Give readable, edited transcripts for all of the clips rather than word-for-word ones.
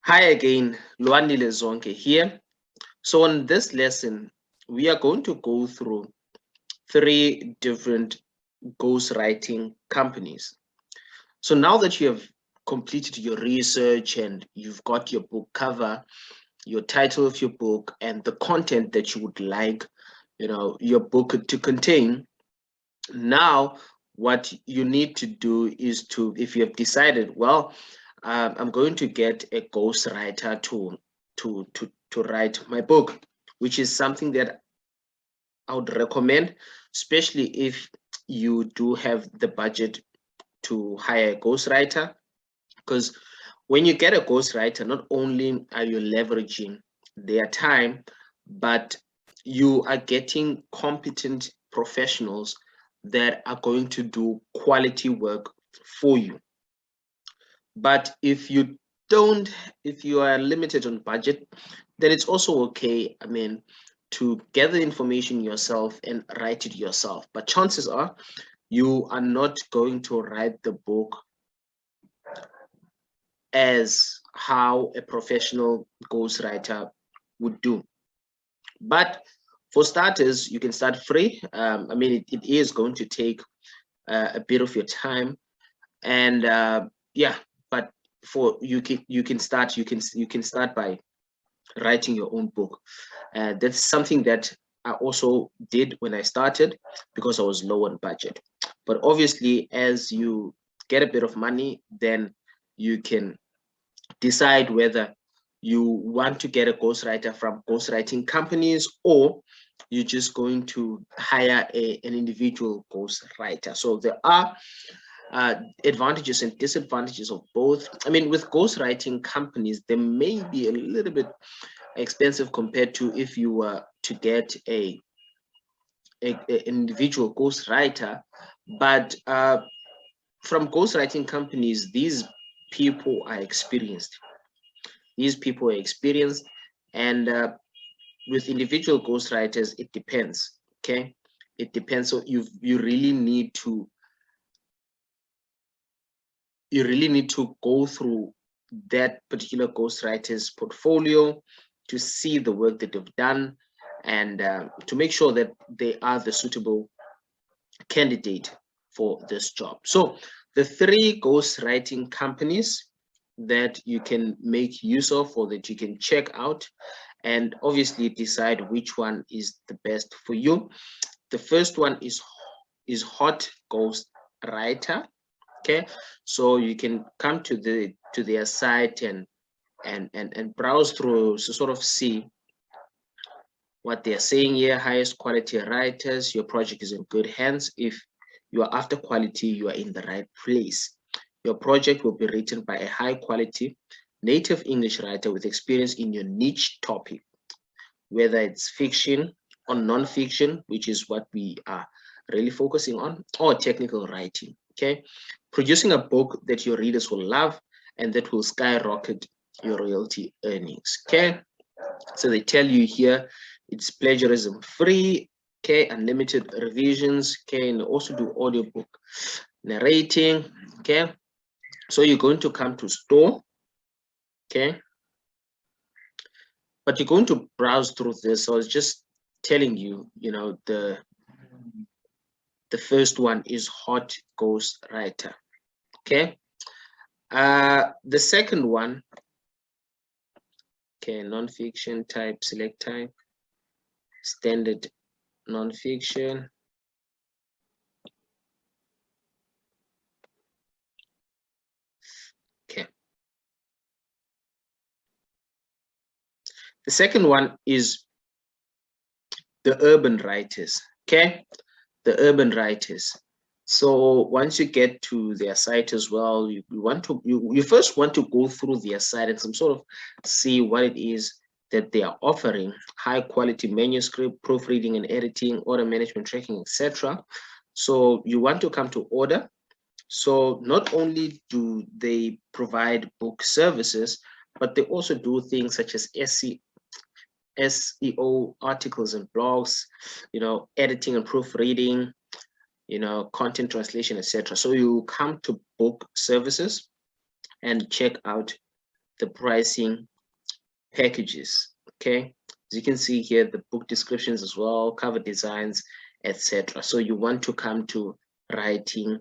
Hi again, Luandile Zonke here. So on this lesson, we are going to go through three different ghostwriting companies. So now that you have completed your research and you've got your book cover, your title of your book, and the content that you would like, your book to contain, now what you need to do is to, if you have decided, well, I'm going to get a ghostwriter to write my book, which is something that I would recommend, especially if you do have the budget to hire a ghostwriter. Because when you get a ghostwriter, not only are you leveraging their time, but you are getting competent professionals that are going to do quality work for you. But if you don't, if you are limited on budget, then it's also okay, I mean, to gather information yourself and write it yourself. But chances are you are not going to write the book as how a professional ghostwriter would do. But for starters, you can start free. I mean, it is going to take a bit of your time, and yeah, but for you can start by writing your own book. That's something that I also did when I started because I was low on budget. But obviously, as you get a bit of money, then you can decide whether you want to get a ghostwriter from ghostwriting companies, or you're just going to hire an individual ghostwriter. So there are advantages and disadvantages of both. I mean, with ghostwriting companies, they may be a little bit expensive compared to if you were to get an individual ghostwriter, but from ghostwriting companies, these people are experienced. These people are experienced, and with individual ghostwriters, it depends. Okay, it depends. So you really need to go through that particular ghostwriter's portfolio to see the work that they've done, and to make sure that they are the suitable candidate for this job. So the three ghostwriting companies that you can make use of, or that you can check out, and obviously decide which one is the best for you. The first one is Hot Ghost Writer. Okay, so you can come to their site and browse through to sort of see what they're saying here. Highest quality writers, your project is in good hands. If you are after quality, you are in the right place. Your project will be written by a high quality native English writer with experience in your niche topic, whether it's fiction or non-fiction, which is what we are really focusing on, or technical writing. Okay, producing a book that your readers will love and that will skyrocket your royalty earnings. Okay, so they tell you here it's plagiarism free. Okay, unlimited revisions. Okay, and also do audiobook narrating. Okay, so you're going to come to store. Okay, but you're going to browse through this. So I was just telling you, the first one is Hot Ghost Writer. Okay, the second one, okay, non-fiction type, select type, standard non-fiction. Okay, the second one is the urban writers. Okay, the urban writers. So once you get to their site as well, you first want to go through their site and some sort of see what it is that they are offering: high quality manuscript, proofreading and editing, order management, tracking, etc. So you want to come to order. So not only do they provide book services, but they also do things such as SEO articles and blogs, editing and proofreading, content translation, etc. So you come to book services and check out the pricing packages. Okay, as you can see here, the book descriptions as well, cover designs, etc. So you want to come to writing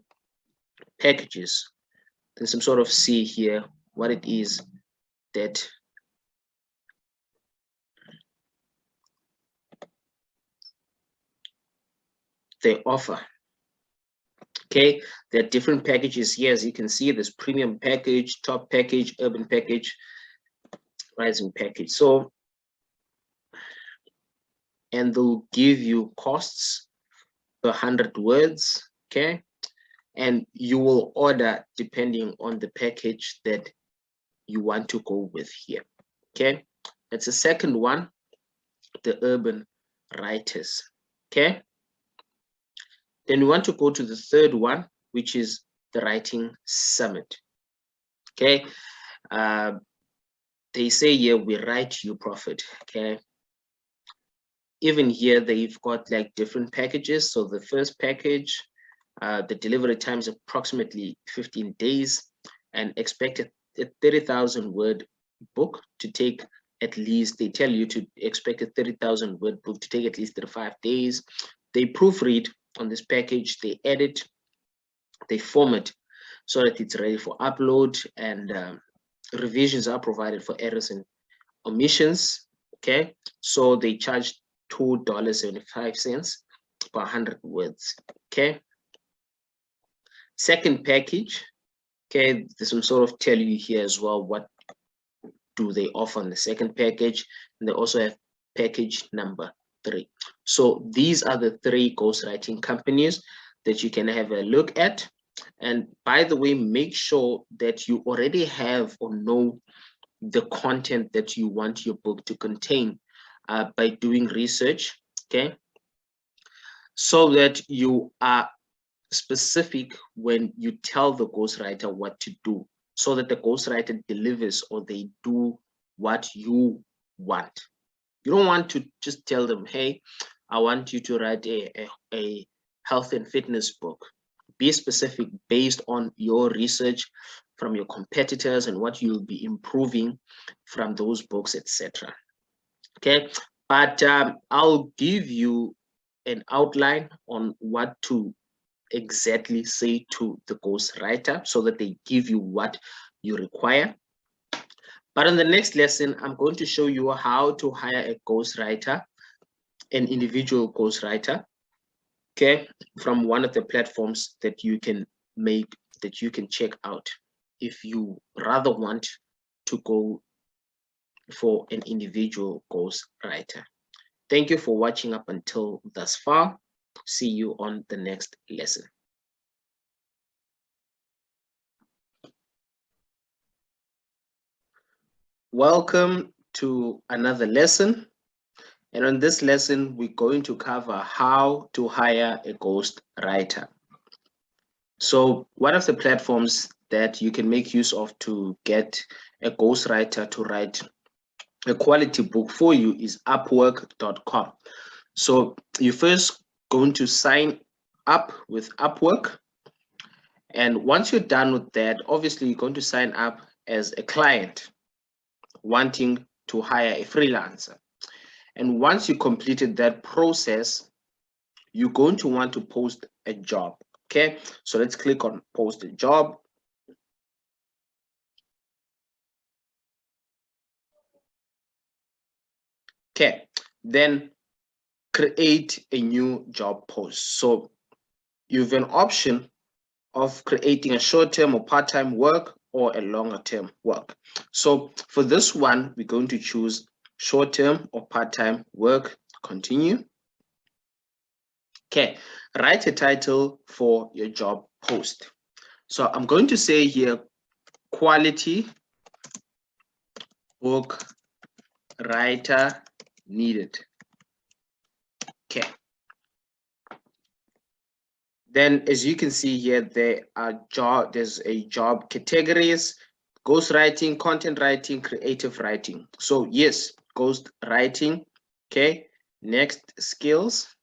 packages. Then some sort of see here what it is that they offer. Okay, there are different packages here. As you can see, there's premium package, top package, urban package, rising package. So, and they'll give you costs per 100 words. Okay, and you will order depending on the package that you want to go with here. Okay, that's the second one, the urban writers. Okay, then we want to go to the third one, which is the writing summit. Okay, they say here, we write you profit. Okay, even here they've got like different packages. So the first package, the delivery time is approximately 15 days and expected a 30,000 word book to take at least, they tell you to expect a 30,000 word book to take at least 35 days. They proofread on this package, they edit, they format so that it's ready for upload, and revisions are provided for errors and omissions. Okay, so they charge $2.75 per 100 words. Okay, second package. Okay, there's some sort of tell you here as well what do they offer on the second package, and they also have package number 3. So these are the 3 ghostwriting companies that you can have a look at. And by the way, make sure that you already have or know the content that you want your book to contain by doing research. Okay, so that you are specific when you tell the ghostwriter what to do, so that the ghostwriter delivers or they do what you want. You don't want to just tell them, hey, I want you to write a health and fitness book. Be specific based on your research from your competitors and what you'll be improving from those books, etc. Okay, but I'll give you an outline on what to exactly say to the ghostwriter so that they give you what you require. But in the next lesson, I'm going to show you how to hire a ghostwriter, an individual ghostwriter, okay, from one of the platforms that you can check out if you rather want to go for an individual ghostwriter. Thank you for watching up until thus far. See you on the next lesson. Welcome to another lesson. And on this lesson, we're going to cover how to hire a ghostwriter. So one of the platforms that you can make use of to get a ghostwriter to write a quality book for you is Upwork.com. So you're first going to sign up with Upwork. And once you're done with that, obviously you're going to sign up as a client wanting to hire a freelancer. And once you completed that process, you're going to want to post a job. Okay, so let's click on post a job. Okay, then create a new job post. So you have an option of creating a short-term or part-time work or a longer-term work. So for this one, we're going to choose short-term or part-time work. Continue. Okay, write a title for your job post. So I'm going to say here, quality book writer needed. Okay. Then as you can see here, there's a job categories: ghostwriting, content writing, creative writing. So yes, ghost writing. Okay, next, skills.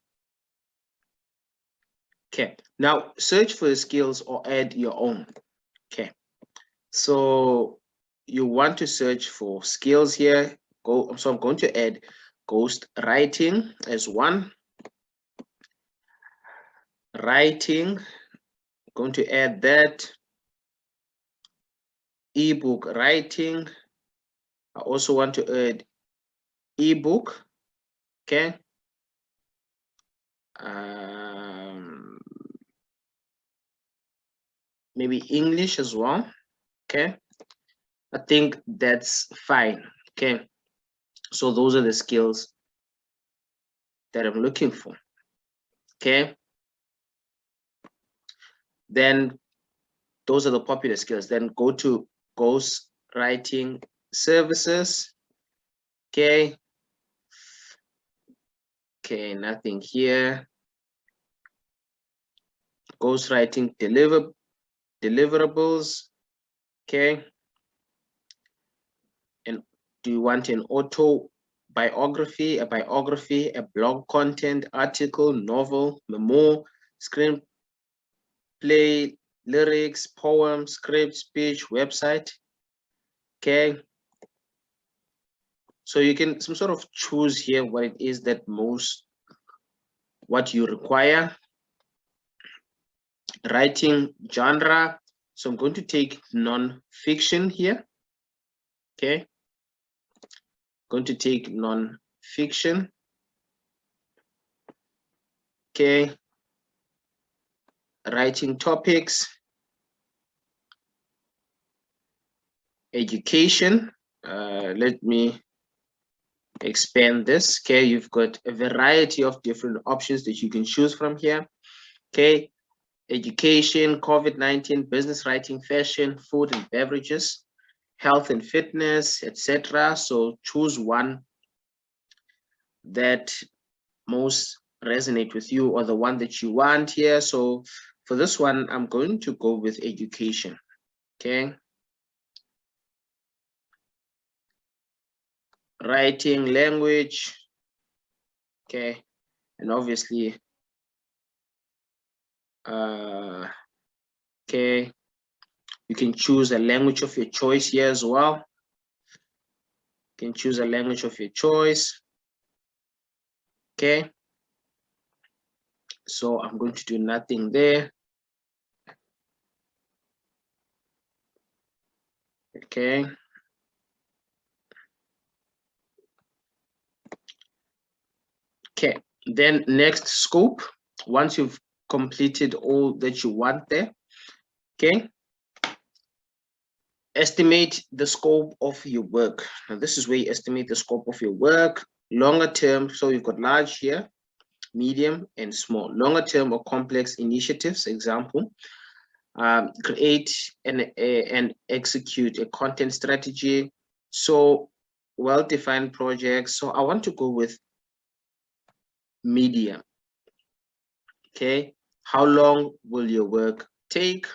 Okay, now search for the skills or add your own. Okay, so you want to search for skills here. So I'm going to add ghost writing as one. Writing, going to add that. Ebook writing. I also want to add ebook. Okay. Maybe English as well. Okay. I think that's fine. Okay. So those are the skills that I'm looking for. Okay. Then those are the popular skills. Then go to ghost writing services. Okay. Okay, nothing here. Ghost writing deliverables. Okay. And do you want an autobiography, a biography, a blog content, article, novel, memoir, screenplay, lyrics, poem, script, speech, website? Okay. So you can some sort of choose here what it is that what you require. Writing genre. So I'm going to take non-fiction here. Okay. Going to take non-fiction. Okay. Writing topics. Education. Let me expand this. Okay, you've got a variety of different options that you can choose from here. Okay, education, COVID-19, business writing, fashion, food and beverages, health and fitness, etc. So choose one that most resonate with you or the one that you want here. So for this one, I'm going to go with education. Okay. Writing, language. Okay. And obviously, okay, you can choose a language of your choice here as well. You can choose a language of your choice. Okay. So I'm going to do nothing there. Okay. Okay. Then next scope, once you've completed all that you want there, okay, estimate the scope of your work. Now this is where you estimate the scope of your work, longer term. So you've got large here, medium and small. Longer term or complex initiatives, example, create and execute a content strategy. So well-defined projects. So I want to go with medium. Okay, how long will your work take?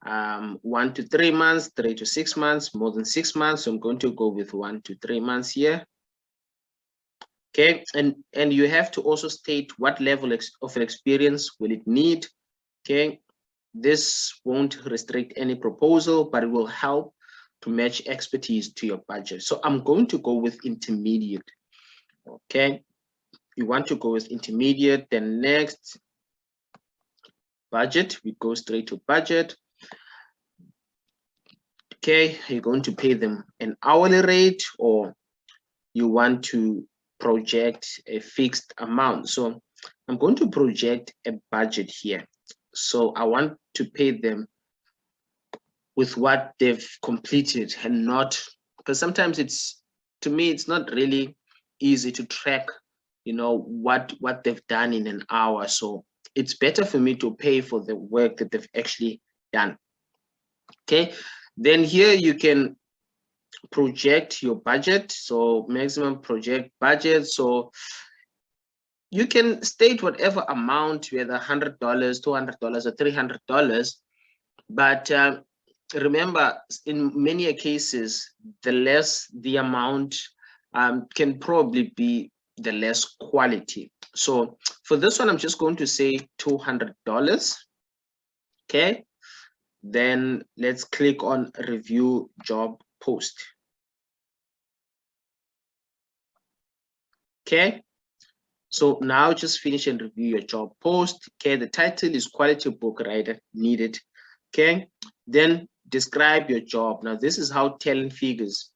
1 to 3 months, 3 to 6 months, more than 6 months. So I'm going to go with 1 to 3 months here. Okay, and you have to also state what level of experience will it need. Okay, this won't restrict any proposal, but it will help to match expertise to your budget. So I'm going to go with intermediate. Okay, you want to go with intermediate. Then next, budget, we go straight to budget. Okay, you're going to pay them an hourly rate, or you want to project a fixed amount. So I'm going to project a budget here. So I want to pay them with what they've completed, and not, because sometimes to me it's not really easy to track, you know, what they've done in an hour. So it's better for me to pay for the work that they've actually done. Okay, then here you can project your budget. So maximum project budget. So you can state whatever amount, whether $100, $200, or $300. But remember, in many cases, the less the amount can probably be the less quality. So for this one, I'm just going to say $200. Okay. Then let's click on review job post. Okay, so now just finish and review your job post. Okay, the title is quality book writer needed. Okay, then describe your job. Now this is how talent figures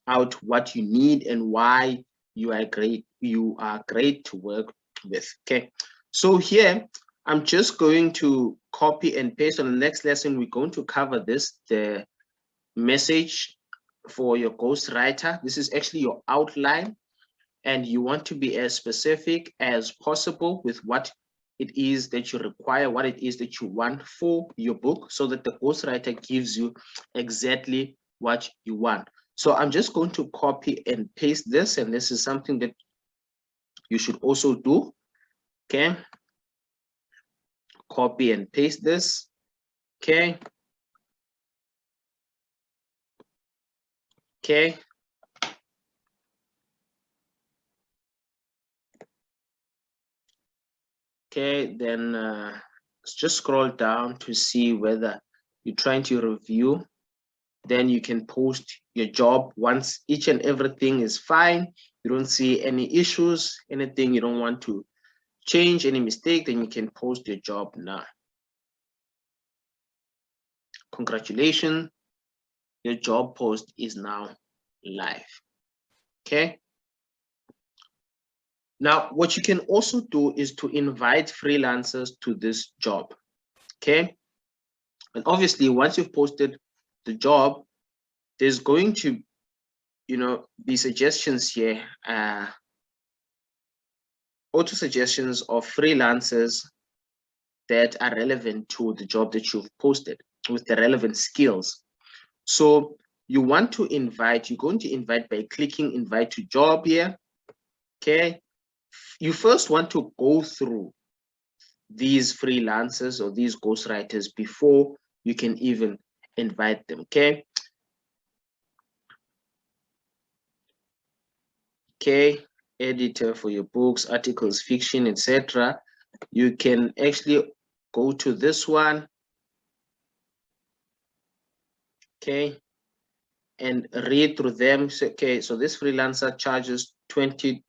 out what you need and why you are great to work with. Okay, so here I'm just going to copy and paste. On the next lesson we're going to cover this, the message for your ghostwriter. This is actually your outline, and you want to be as specific as possible with what it is that you require, what it is that you want for your book, so that the ghostwriter gives you exactly what you want. So I'm just going to copy and paste this, and this is something that you should also do. Okay, copy and paste this. Okay, okay, okay, then just scroll down to see whether you're trying to review. Then you can post your job once each and everything is fine. You don't see any issues, anything you don't want to change, any mistake, then you can post your job now. Congratulations, your job post is now live. Okay. Now, what you can also do is to invite freelancers to this job. Okay. And obviously, once you've posted the job, there's going to, be suggestions here, auto suggestions of freelancers that are relevant to the job that you've posted with the relevant skills. So you want to invite, you're going to invite by clicking invite to job here. Okay. You first want to go through these freelancers or these ghostwriters before you can even invite them. Okay. Okay. Editor for your books, articles, fiction, etc. You can actually go to this one. Okay, and read through them. So, okay, so this freelancer charges $20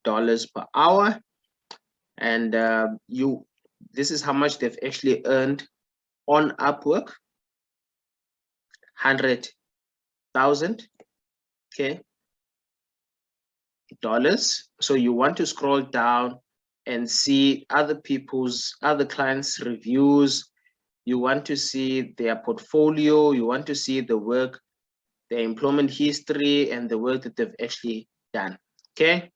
per hour, and this is how much they've actually earned on Upwork, 100,000. Okay, dollars. So you want to scroll down and see other clients' reviews. You want to see their portfolio. You want to see the work, their employment history, and the work that they've actually done. Okay,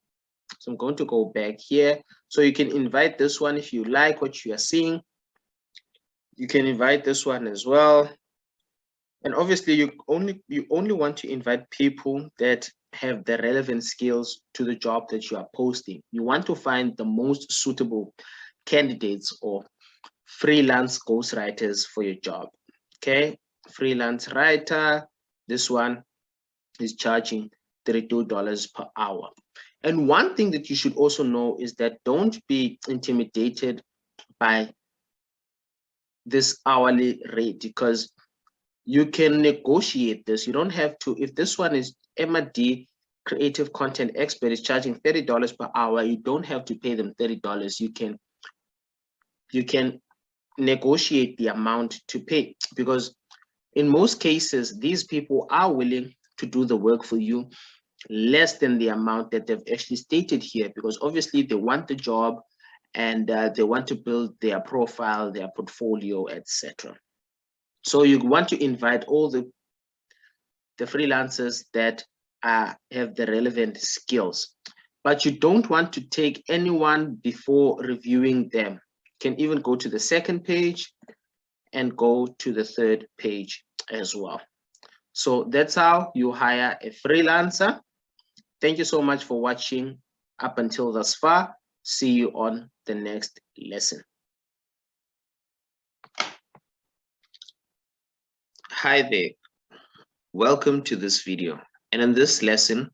so I'm going to go back here. So you can invite this one if you like what you are seeing. You can invite this one as well. And obviously you only want to invite people that have the relevant skills to the job that you are posting. You want to find the most suitable candidates or freelance ghostwriters for your job. Okay, freelance writer, this one is charging $32 per hour. And one thing that you should also know is that don't be intimidated by this hourly rate, because you can negotiate this. You don't have to. If this one is Emma D, creative content expert, is charging $30 per hour, you don't have to pay them $30. You can negotiate the amount to pay, because in most cases these people are willing to do the work for you less than the amount that they've actually stated here, because obviously they want the job and they want to build their profile, their portfolio, etc. So you want to invite all the freelancers that have the relevant skills, but you don't want to take anyone before reviewing them. You can even go to the second page and go to the third page as well. So that's how you hire a freelancer. Thank you so much for watching up until thus far. See you on the next lesson. Hi there. Welcome to this video. And in this lesson,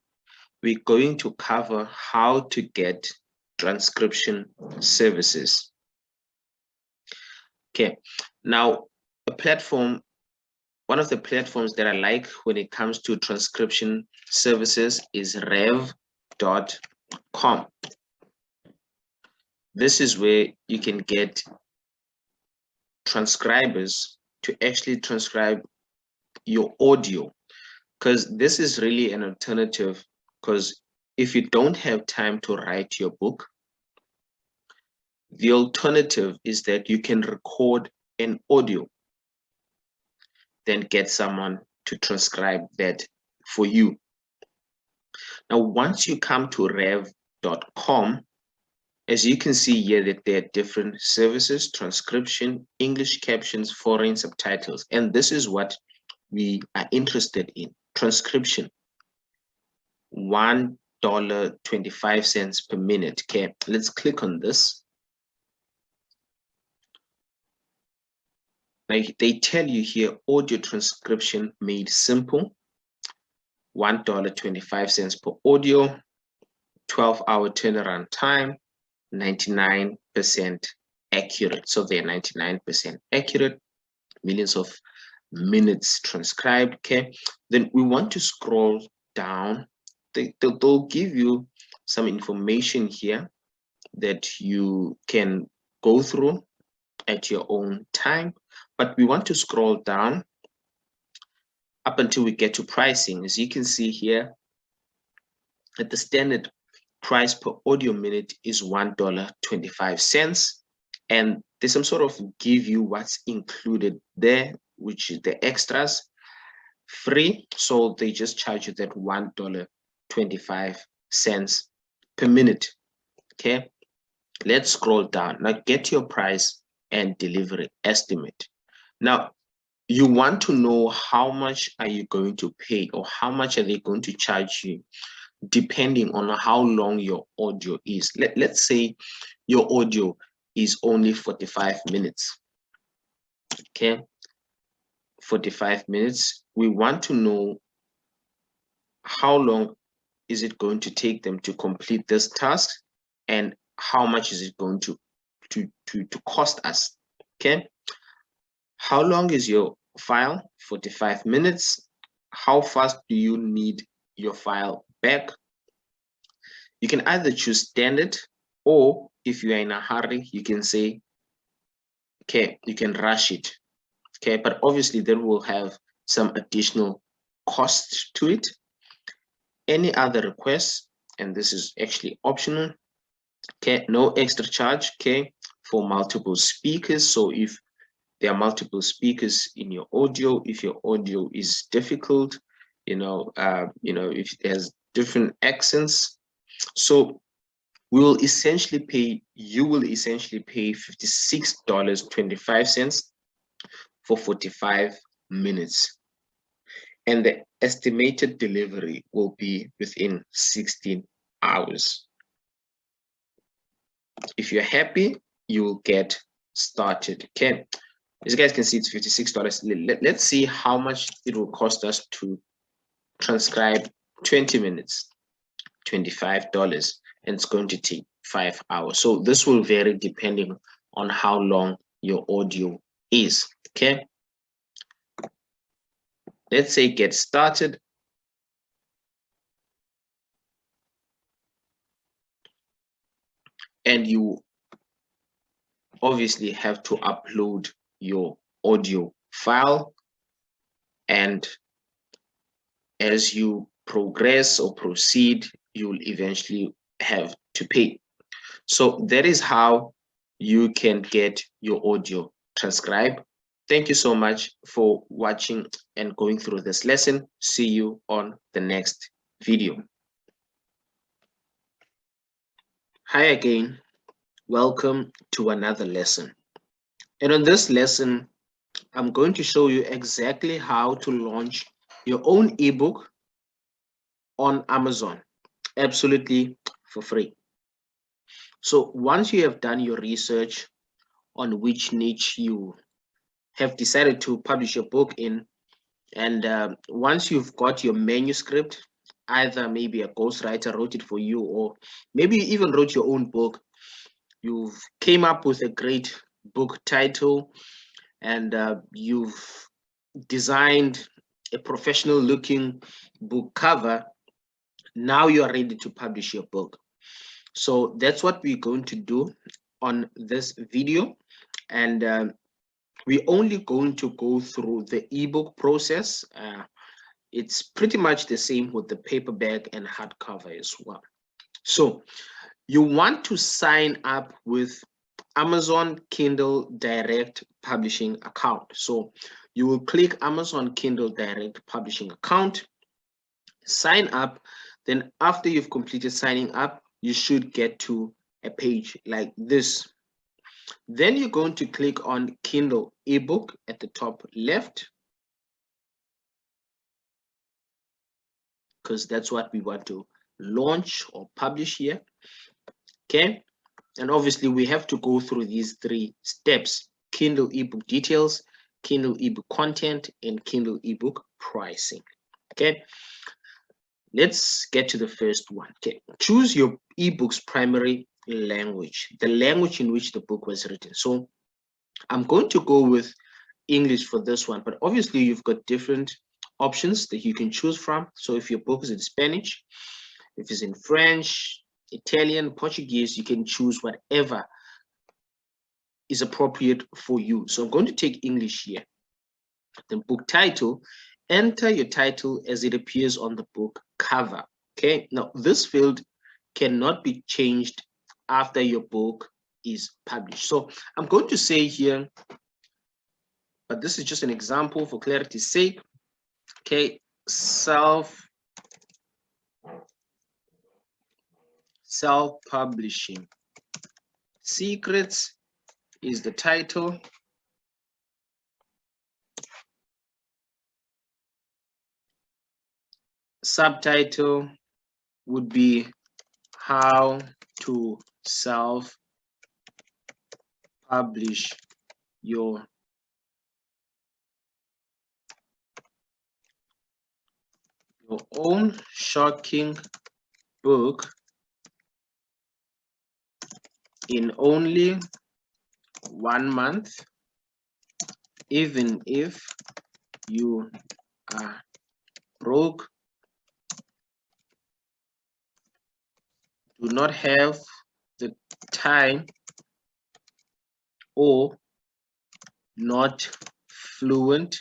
we're going to cover how to get transcription services. Okay. Now, one of the platforms that I like when it comes to transcription services is rev.com. This is where you can get transcribers to actually transcribe your audio, because this is really an alternative. Because if you don't have time to write your book, the alternative is that you can record an audio, then get someone to transcribe that for you. Now, once you come to rev.com, as you can see here that there are different services: transcription, English captions, foreign subtitles. And this is what we are interested in: transcription. $1.25 per minute. Okay, let's click on this. Now they tell you here, audio transcription made simple, $1.25 per audio, 12-hour turnaround time, 99% accurate. So they're 99% accurate, millions of minutes transcribed. Okay, then we want to scroll down. They'll give you some information here that you can go through at your own time, but we want to scroll down up until we get to pricing. As you can see here, at the standard price per audio minute is $1.25, and they some sort of give you what's included there, which is the extras free. So they just charge you that $1.25 per minute. Okay, let's scroll down. Now get your price and delivery estimate. Now you want to know how much are you going to pay, or how much are they going to charge you, depending on how long your audio is. Let's say your audio is only 45 minutes. Okay, 45 minutes. We want to know how long is it going to take them to complete this task, and how much is it going to cost us. Okay, how long is your file? 45 minutes. How fast do you need your file back? You can either choose standard, or if you are in a hurry, you can say, okay, you can rush it. Okay, but obviously that will have some additional cost to it. Any other requests, and this is actually optional. Okay, no extra charge. Okay, for multiple speakers. So if there are multiple speakers in your audio, if your audio is difficult, if it has different accents, so you will essentially pay $56.25 for 45 minutes, and the estimated delivery will be within 16 hours. If you're happy, you will get started. Okay, as you guys can see, it's $56. Let's see how much it will cost us to transcribe 20 minutes. $25, and it's going to take 5 hours. So this will vary depending on how long your audio is. Okay, let's say get started. And you obviously have to upload your audio file, and as you progress or proceed, you will eventually have to pay. So that is how you can get your audio transcribed. Thank you so much for watching and going through this lesson. See you on the next video. Hi again. Welcome to another lesson. And on this lesson, I'm going to show you exactly how to launch your own ebook on Amazon, absolutely for free. So once you have done your research on which niche you have decided to publish your book in, and once you've got your manuscript, either maybe a ghostwriter wrote it for you, or maybe you even wrote your own book, you've came up with a great book title, and you've designed a professional looking book cover, now you are ready to publish your book. So that's what we're going to do on this video. And we're only going to go through the ebook process. It's pretty much the same with the paperback and hardcover as well. So you want to sign up with Amazon Kindle Direct Publishing account. So you will click Amazon Kindle Direct Publishing account, sign up. Then after you've completed signing up, you should get to a page like this. Then you're going to click on Kindle ebook at the top left, because that's what we want to launch or publish here. Okay, and obviously we have to go through these 3 steps: Kindle ebook details, Kindle ebook content, and Kindle ebook pricing. Okay, let's get to the first one. Okay, choose your ebook's primary language, the language in which the book was written. So I'm going to go with English for this one, but obviously you've got different options that you can choose from. So if your book is in Spanish, if it's in French, Italian, Portuguese, you can choose whatever is appropriate for you. So I'm going to take English here. Then book title, enter your title as it appears on the book cover. Okay, now this field cannot be changed after your book is published. So I'm going to say here, but this is just an example for clarity's sake. Okay, self-publishing secrets is the title. Subtitle would be how to self-publish your own shocking book in only 1 month, even if you are broke, do not have the time, or not fluent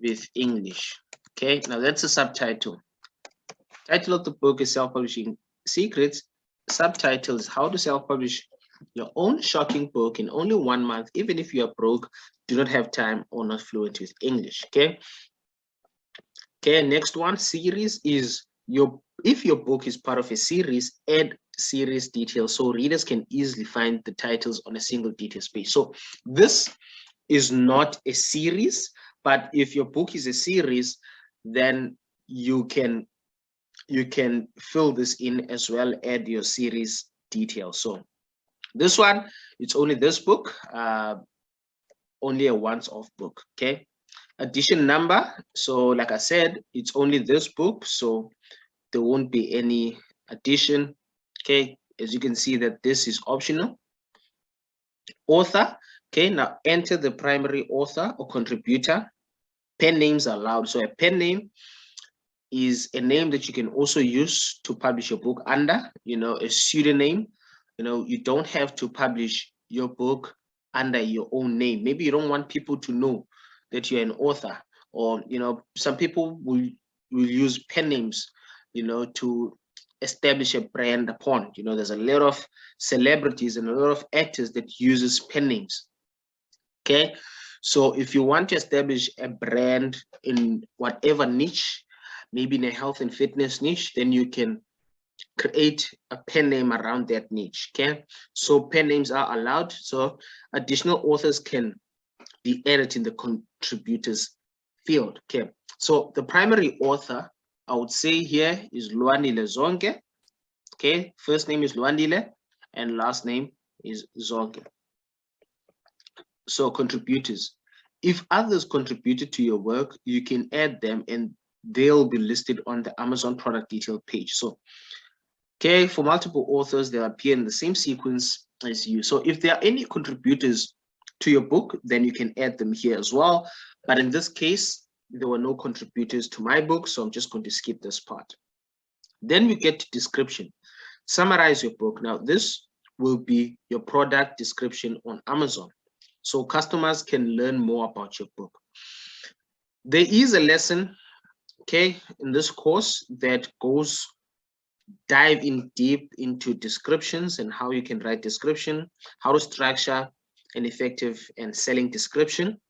with English. Okay, now that's a subtitle. Title of the book is Self-Publishing Secrets. Subtitle is how to self-publish your own shocking book in only 1 month, even if you are broke, do not have time, or not fluent with English. Okay. Okay, next one, series is if your book is part of a series, add series details so readers can easily find the titles on a single details page. So this is not a series, but if your book is a series, then you can fill this in as well, add your series details. So this one, it's only this book, only a once-off book. Okay, edition number, so like I said, it's only this book, so there won't be any addition. Okay, as you can see that this is optional. Author, okay, now enter the primary author or contributor. Pen names are allowed. So a pen name is a name that you can also use to publish your book under, a pseudonym. You don't have to publish your book under your own name. Maybe you don't want people to know that you're an author, or some people will use pen names to establish a brand upon. There's a lot of celebrities and a lot of actors that uses pen names. Okay, so if you want to establish a brand in whatever niche, maybe in a health and fitness niche, then you can create a pen name around that niche. Okay, so pen names are allowed, so additional authors can be added in the contributors field. Okay, so the primary author, I would say here, is Luandile Zonke. Okay, first name is Luandile and last name is Zonke. So contributors, if others contributed to your work, you can add them and they'll be listed on the Amazon product detail page. So okay, for multiple authors, they'll appear in the same sequence as you. So if there are any contributors to your book, then you can add them here as well. But in this case, there were no contributors to my book, so I'm just going to skip this part. Then we get to description. Summarize your book. Now, this will be your product description on Amazon, so customers can learn more about your book. There is a lesson, okay, in this course that goes dive in deep into descriptions and how you can write description, how to structure an effective and selling description.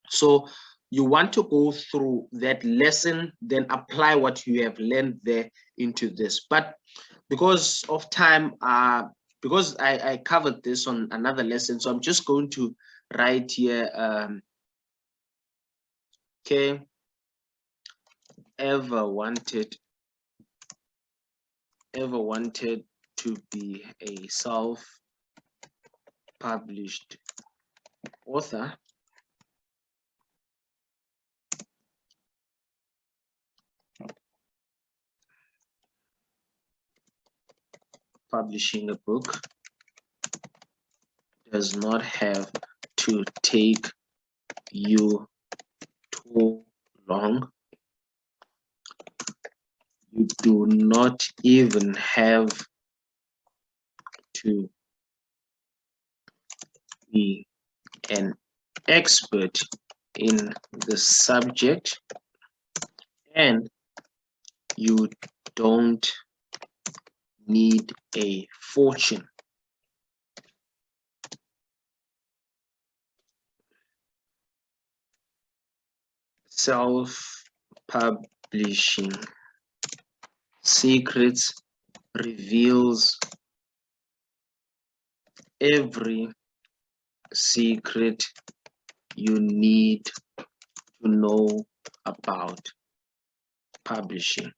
So you want to go through that lesson, then apply what you have learned there into this. But because of time, because I covered this on another lesson, so I'm just going to write here, okay, ever wanted to be a self-published author, publishing a book does not have to take you too long. You do not even have to be an expert in the subject, and you don't need a fortune. Self-publishing secrets reveals every secret you need to know about publishing.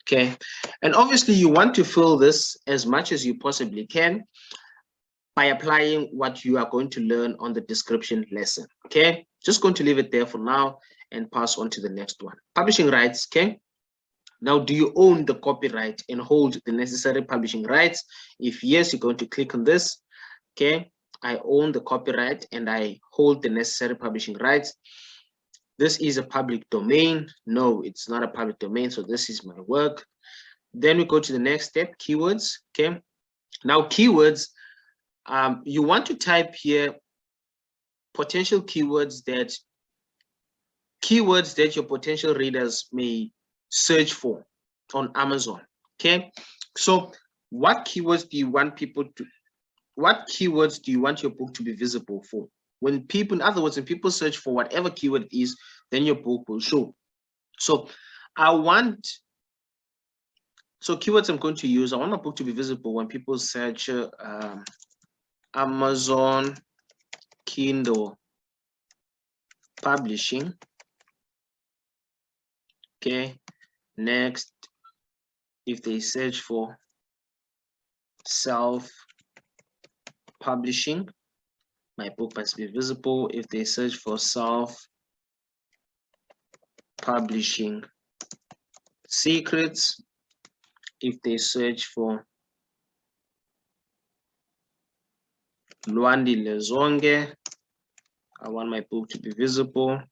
Okay, and obviously you want to fill this as much as you possibly can by applying what you are going to learn on the description lesson. Okay, just going to leave it there for now and pass on to the next one. Publishing rights. Okay, now do you own the copyright and hold the necessary publishing rights? If yes, you're going to click on this. Okay, I own the copyright and I hold the necessary publishing rights. This is a public domain. No, it's not a public domain, so this is my work. Then we go to the next step, keywords. Okay, now keywords, you want to type here potential keywords that your potential readers may search for on Amazon. Okay, so what keywords do you want your book to be visible for? When people, in other words, when people search for whatever keyword it is, then your book will show. So keywords I'm going to use, I want my book to be visible when people search Amazon Kindle publishing. Okay, next, if they search for self-publishing, my book must be visible. If they search for self-publishing secrets, if they search for Luandi Lezonge, I want my book to be visible.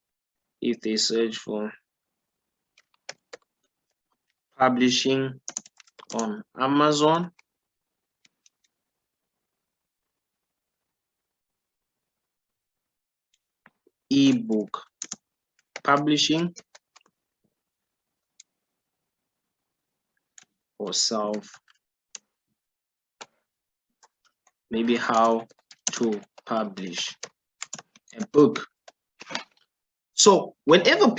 If they search for publishing on Amazon, ebook publishing, or maybe how to publish a book. So whenever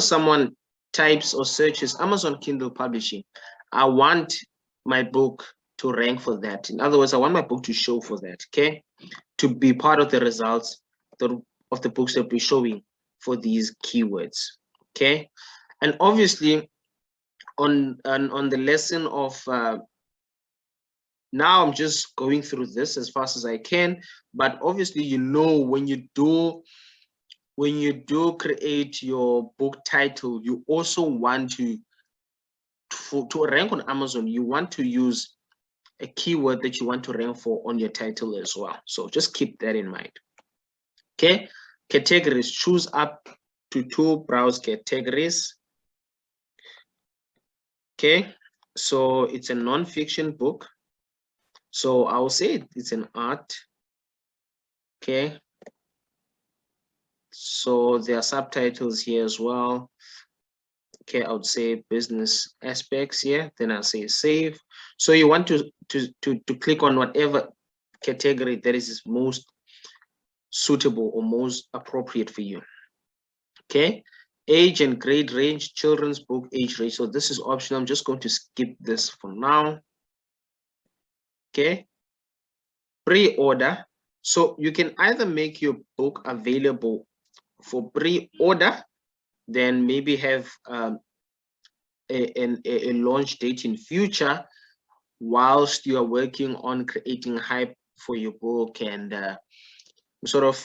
someone types or searches Amazon Kindle publishing, I want my book to rank for that. In other words, I want my book to show for that, okay? To be part of the results of the books that we're showing for these keywords, okay? And obviously, on the lesson of now, I'm just going through this as fast as I can, but obviously, you know, when you do create your book title, you also want to rank on Amazon, you want to use a keyword that you want to rank for on your title as well. So just keep that in mind. Okay, categories, choose up to 2 browse categories. Okay, so it's a non-fiction book. So I'll say it's an art. Okay, so there are subtitles here as well. Okay, I would say business aspects here. Then I'll say save. So you want to click on whatever category that is most suitable or most appropriate for you. Okay, age and grade range, children's book age range. So this is optional. I'm just going to skip this for now. Okay, pre-order. So you can either make your book available for pre-order, then maybe have a launch date in future whilst you are working on creating hype for your book and sort of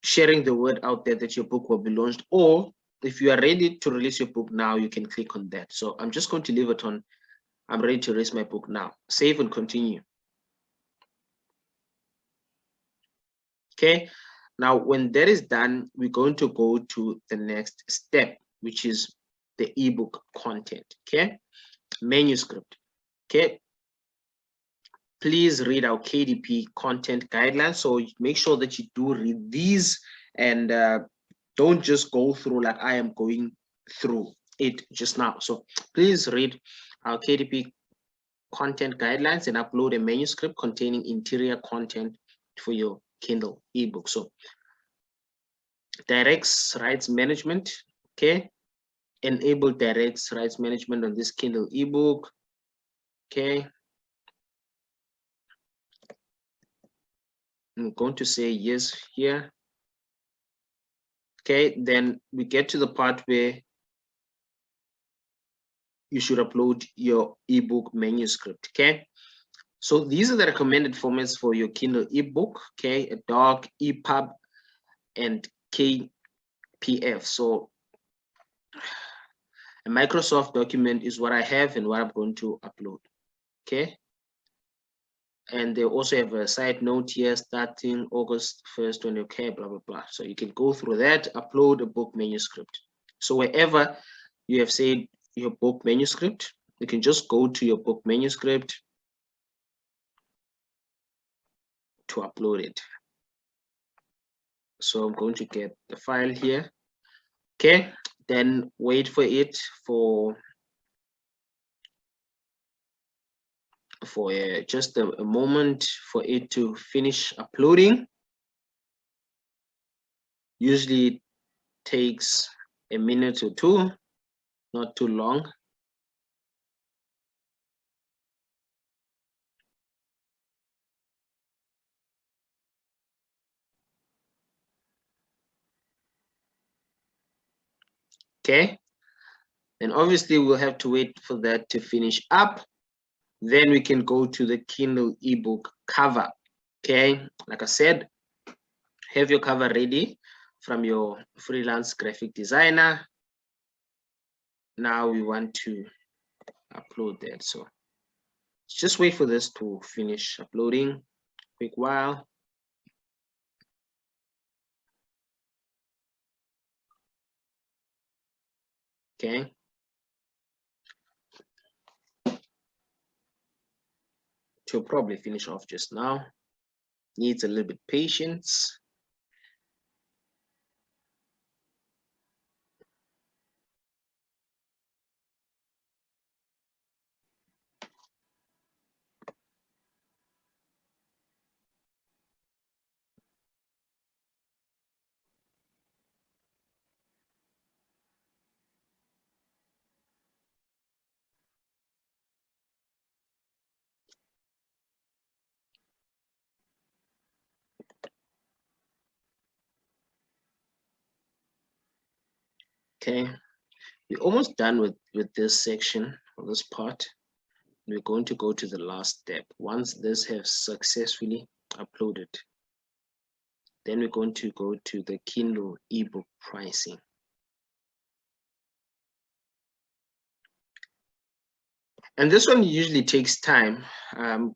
sharing the word out there that your book will be launched. Or if you are ready to release your book now, you can click on that. So I'm just going to leave it on, I'm ready to release my book now. Save and continue. Okay, now when that is done, we're going to go to the next step, which is the ebook content. Okay, manuscript. Okay, please read our KDP content guidelines. So make sure that you do read these and don't just go through like I am going through it just now. So please read our KDP content guidelines and upload a manuscript containing interior content for your Kindle ebook. So directs rights management. Okay, enable directs rights management on this Kindle ebook. Okay, I'm going to say yes here. Okay, then we get to the part where you should upload your ebook manuscript. Okay, so these are the recommended formats for your Kindle ebook. Okay, a doc, EPUB, and KPF. So a Microsoft document is what I have and what I'm going to upload. Okay, and they also have a side note here starting August 1st, 20, okay, blah blah blah. So you can go through that, upload a book manuscript. So wherever you have said your book manuscript, you can just go to your book manuscript to upload it. So I'm going to get the file here. Okay, then wait for it for just a moment for it to finish uploading. Usually it takes a minute or two, not too long. Okay, and obviously we'll have to wait for that to finish up. Then we can go to the Kindle ebook cover. Okay, like I said, have your cover ready from your freelance graphic designer. Now we want to upload that. So just wait for this to finish uploading. Quick while. Okay. To probably finish off just now. Needs a little bit patience. Okay, we're almost done with this section or this part. We're going to go to the last step. Once this has successfully uploaded, then we're going to go to the Kindle ebook pricing. And this one usually takes time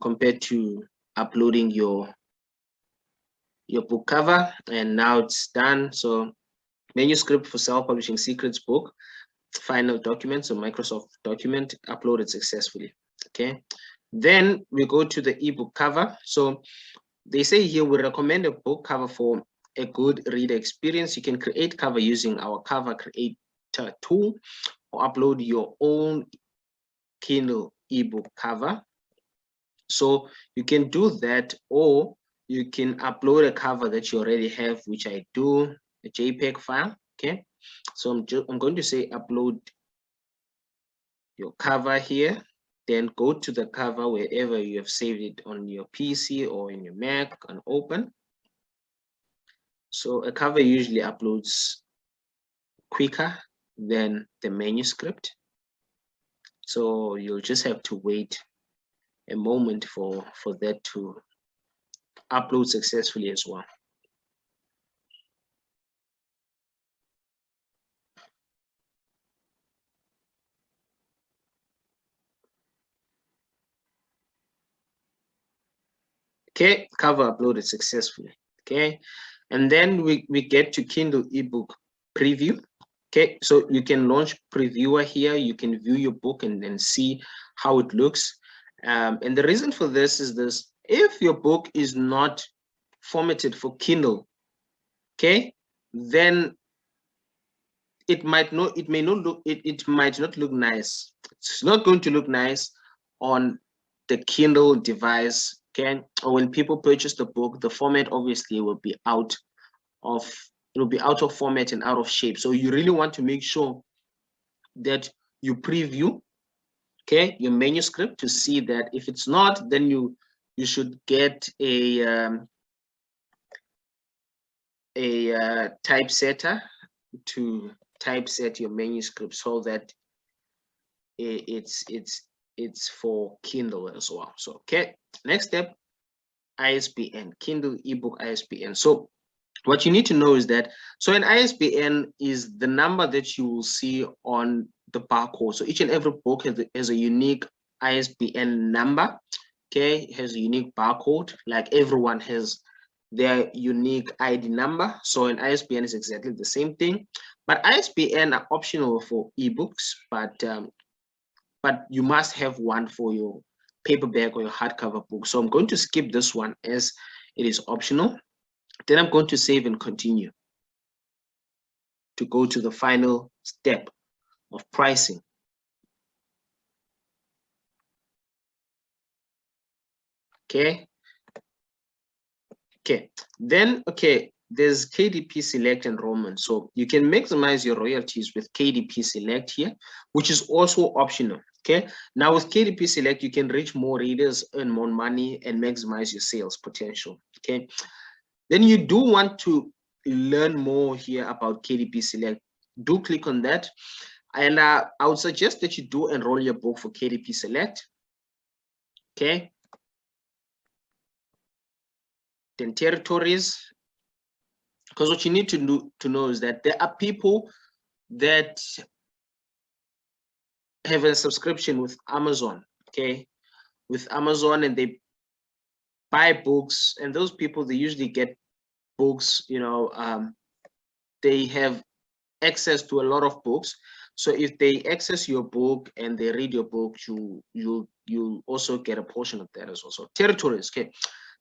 compared to uploading your book cover. And now it's done. So manuscript for self-publishing secrets book, final document, so Microsoft document, uploaded successfully. Okay, then we go to the ebook cover. So they say here we recommend a book cover for a good reader experience. You can create cover using our cover creator tool, or upload your own Kindle ebook cover. So you can do that, or you can upload a cover that you already have, which I do, a JPEG file. Okay, so I'm going to say upload your cover here, then go to the cover wherever you have saved it on your PC or in your Mac, and open. So a cover usually uploads quicker than the manuscript. So you'll just have to wait a moment for that to upload successfully as well. Okay, cover uploaded successfully. Okay, and then we get to Kindle ebook preview. Okay, so you can launch previewer here. You can view your book and then see how it looks. And the reason for this is this: if your book is not formatted for Kindle, okay, then it might not look nice. It's not going to look nice on the Kindle device. Okay, or when people purchase the book, the format obviously will be out of format and out of shape. So you really want to make sure that you preview, okay, your manuscript to see that. If it's not, then you should get a typesetter to typeset your manuscript so that it's for Kindle as well. So okay, next step, ISBN, Kindle ebook ISBN. So what you need to know is that, so an ISBN is the number that you will see on the barcode. So each and every book has a unique ISBN number. Okay, it has a unique barcode, like everyone has their unique ID number. So an ISBN is exactly the same thing, but ISBN are optional for ebooks, but you must have one for your paperback or your hardcover book. So I'm going to skip this one as it is optional. Then I'm going to save and continue to go to the final step of pricing. Okay. Okay. Then, okay, there's KDP Select enrollment. So you can maximize your royalties with KDP Select here, which is also optional. Okay. Now with KDP Select, you can reach more readers, earn more money, and maximize your sales potential. Okay. Then you do want to learn more here about KDP Select. Do click on that. And I would suggest that you do enroll your book for KDP Select. Okay. Then territories. Because what you need to know is that there are people that have a subscription with Amazon, okay, with Amazon, and they buy books, and those people, they usually get books, they have access to a lot of books. So if they access your book and they read your book, you also get a portion of that as well. So territories, okay.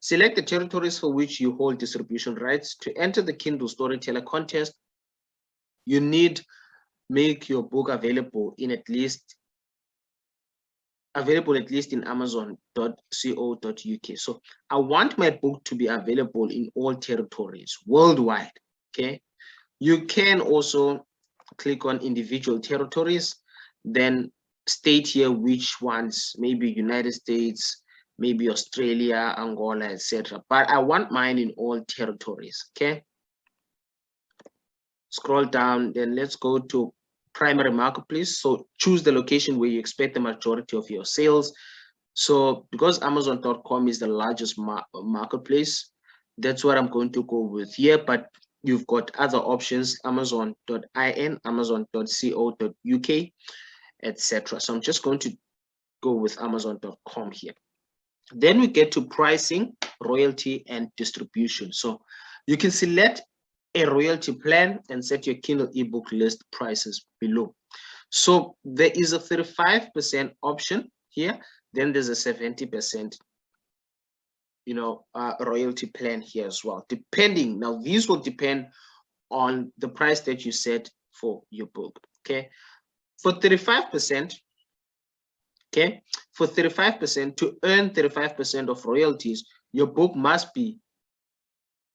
Select the territories for which you hold distribution rights. To enter the Kindle Storyteller contest, you need make your book available at least in amazon.co.uk. So I want my book to be available in all territories worldwide. Okay, you can also click on individual territories, then state here which ones, maybe United States, maybe Australia, Angola, etc. But I want mine in all territories. Okay, scroll down, then let's go to primary marketplace. So choose the location where you expect the majority of your sales. So because Amazon.com is the largest marketplace, that's what I'm going to go with here. But you've got other options: Amazon.in, Amazon.co.uk, etc. So I'm just going to go with Amazon.com here. Then we get to pricing, royalty, and distribution. So you can select a royalty plan and set your Kindle ebook list prices below. So there is a 35% option here. Then there's a 70%, royalty plan here as well. Depending, now these will depend on the price that you set for your book. Okay, for 35%. Okay, for 35%, to earn 35% of royalties, your book must be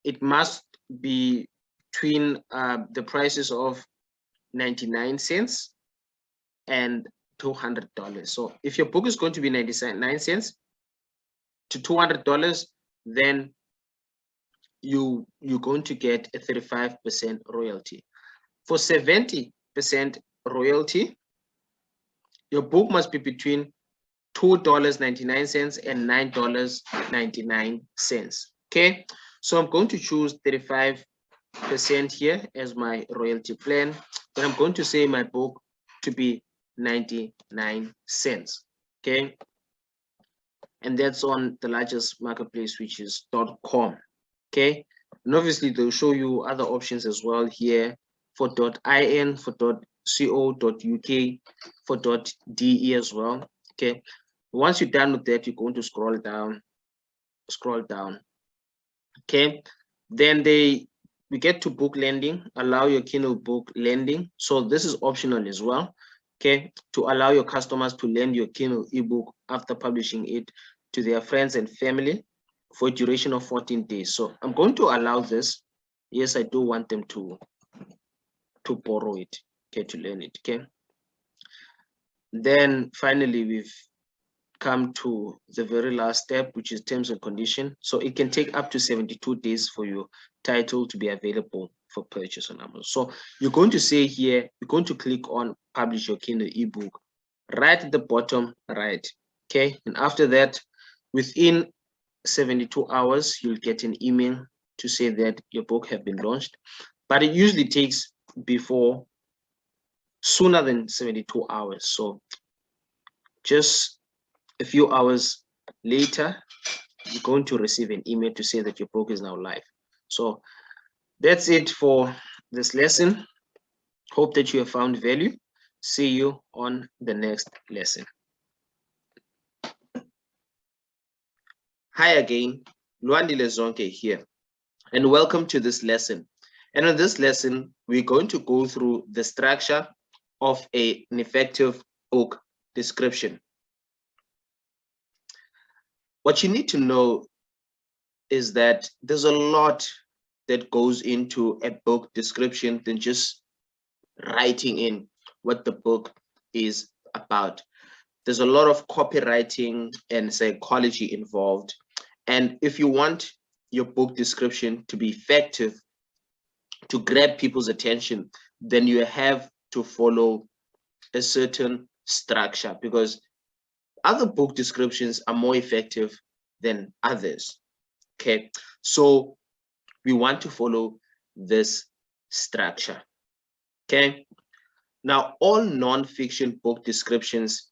between the prices of 99 cents and $200. So if your book is going to be 99 cents to $200, then you're going to get a 35% royalty. For 70% royalty, your book must be between $2.99 and $9.99. Okay, so I'm going to choose 35% here as my royalty plan. Then I'm going to say my book to be 99 cents. Okay, and that's on the largest marketplace, which is .com. Okay, and obviously they'll show you other options as well here for .in, for .co.uk, for .de as well. Okay, once you're done with that, you're going to scroll down. Okay, then we get to book lending. Allow your Kindle book lending. So this is optional as well. Okay, to allow your customers to lend your Kindle ebook after publishing it to their friends and family for a duration of 14 days. So I'm going to allow this. Yes, I do want them to borrow it, okay, to learn it. Okay, then finally we've come to the very last step, which is terms and condition. So it can take up to 72 days for your title to be available for purchase on Amazon. So you're going to say here, you're going to click on publish your Kindle ebook right at the bottom right. Okay, and after that, within 72 hours, you'll get an email to say that your book have been launched, but it usually takes sooner than 72 hours. So just a few hours later, you're going to receive an email to say that your book is now live. So that's it for this lesson. Hope that you have found value. See you on the next lesson. Hi again, Luandile Zonke here, and welcome to this lesson. And in this lesson, we're going to go through the structure of an effective book description. What you need to know is that there's a lot that goes into a book description than just writing in what the book is about. There's a lot of copywriting and psychology involved. And if you want your book description to be effective, to grab people's attention, then you have to follow a certain structure, because other book descriptions are more effective than others. Okay, so we want to follow this structure. Okay, now all non-fiction book descriptions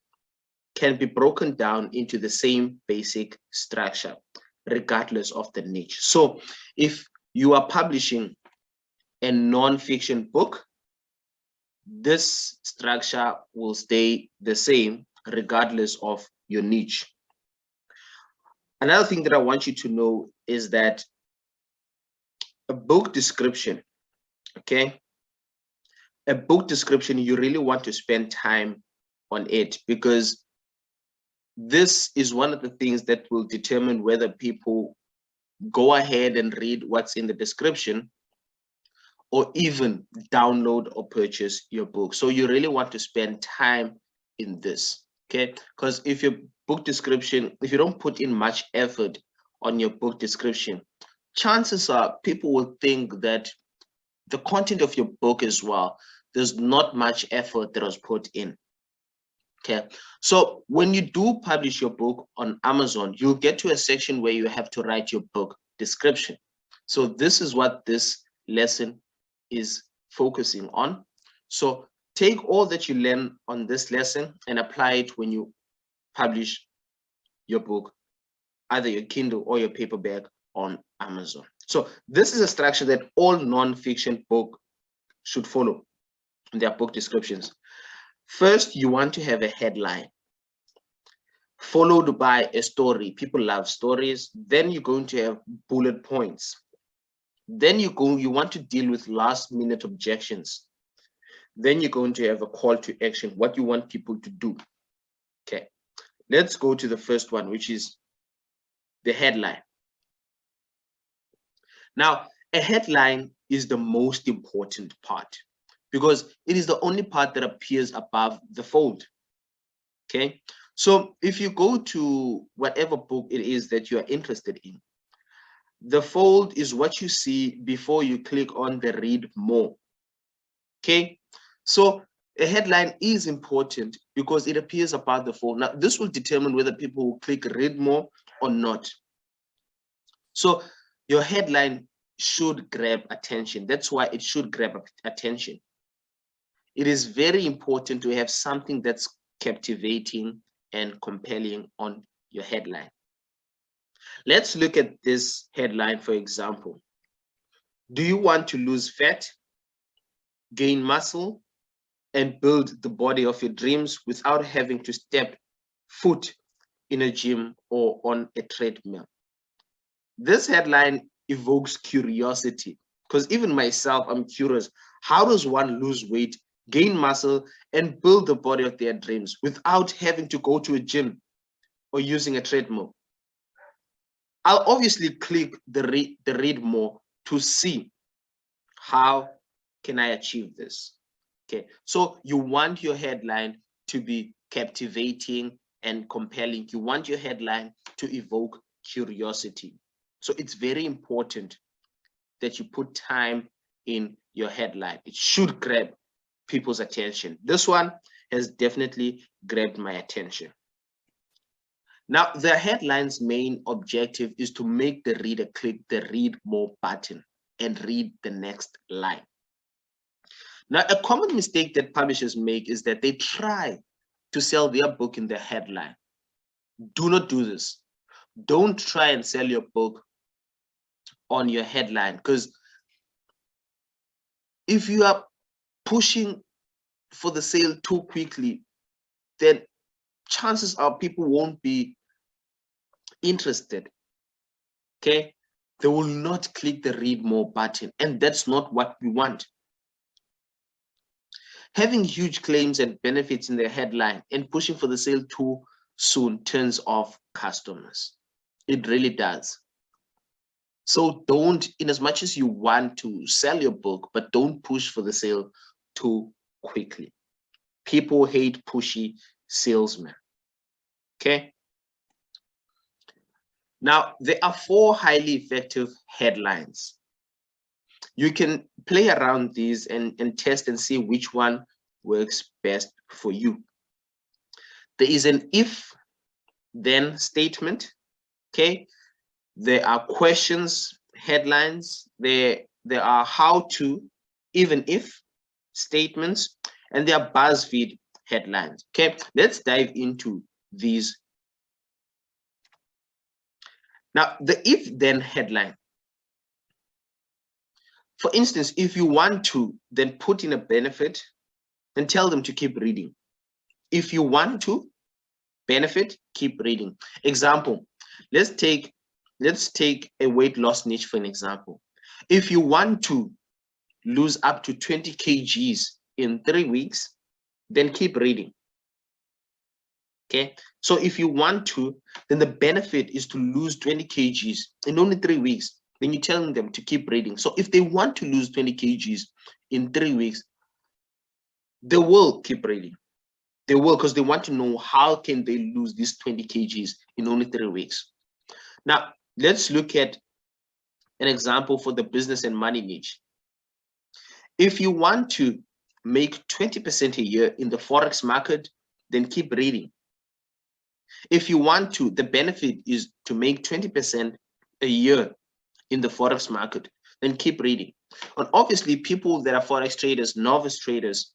can be broken down into the same basic structure, regardless of the niche. So if you are publishing a non-fiction book, this structure will stay the same regardless of your niche. Another thing that I want you to know is that a book description, okay, a book description, you really want to spend time on it, because this is one of the things that will determine whether people go ahead and read what's in the description or even download or purchase your book. So you really want to spend time in this, okay? Because if your book description, if you don't put in much effort on your book description, chances are people will think that the content of your book as well, there's not much effort that was put in. Okay, so when you do publish your book on Amazon, you'll get to a section where you have to write your book description. So this is what this lesson is focusing on. So take all that you learn on this lesson and apply it when you publish your book, either your Kindle or your paperback, on Amazon. So this is a structure that all non-fiction book should follow in their book descriptions. First, you want to have a headline, followed by a story. People love stories. Then you're going to have bullet points. Then you want to deal with last minute objections. Then you're going to have a call to action, what you want people to do. Okay, let's go to the first one, which is the headline. Now, a headline is the most important part because it is the only part that appears above the fold. Okay, so if you go to whatever book it is that you are interested in, the fold is what you see before you click on the read more. Okay, so a headline is important because it appears above the fold. Now, this will determine whether people will click read more or not. So your headline should grab attention. That's why it should grab attention. It is very important to have something that's captivating and compelling on your headline. Let's look at this headline, for example. Do you want to lose fat, gain muscle, and build the body of your dreams without having to step foot in a gym or on a treadmill? This headline evokes curiosity because even myself, I'm curious. How does one lose weight, gain muscle, and build the body of their dreams without having to go to a gym or using a treadmill? I'll obviously click the read more to see how can I achieve this. Okay, so you want your headline to be captivating and compelling. You want your headline to evoke curiosity. So it's very important that you put time in your headline. It should grab people's attention. This one has definitely grabbed my attention. Now, the headline's main objective is to make the reader click the read more button and read the next line. Now, a common mistake that publishers make is that they try to sell their book in the headline. Do not do this. Don't try and sell your book on your headline, because if you are pushing for the sale too quickly, then chances are people won't be interested. Okay, they will not click the read more button, and that's not what we want. Having huge claims and benefits in the headline and pushing for the sale too soon turns off customers. It really does. So don't, in as much as you want to sell your book, but don't push for the sale too quickly. People hate pushy salesmen. Okay. Now, there are 4 highly effective headlines. You can play around these and test and see which one works best for you. There is an if-then statement. Okay. There are questions headlines. There are how-to, even if statements, and there are BuzzFeed headlines. Okay, let's dive into these. Now, the if-then headline. For instance, if you want to, then put in a benefit, then tell them to keep reading. If you want to benefit, keep reading. Example, let's take a weight loss niche for an example. If you want to lose up to 20 kgs in 3 weeks, then keep reading. Okay, so if you want to, then the benefit is to lose 20 kgs in only 3 weeks. Then you're telling them to keep reading. So if they want to lose 20 kgs in 3 weeks, they will keep reading. They will, because they want to know how can they lose these 20 kgs in only 3 weeks. Now, let's look at an example for the business and money niche. If you want to make 20% a year in the Forex market, then keep reading. If you want to, the benefit is to make 20% a year in the Forex market, then keep reading. And obviously, people that are Forex traders, novice traders,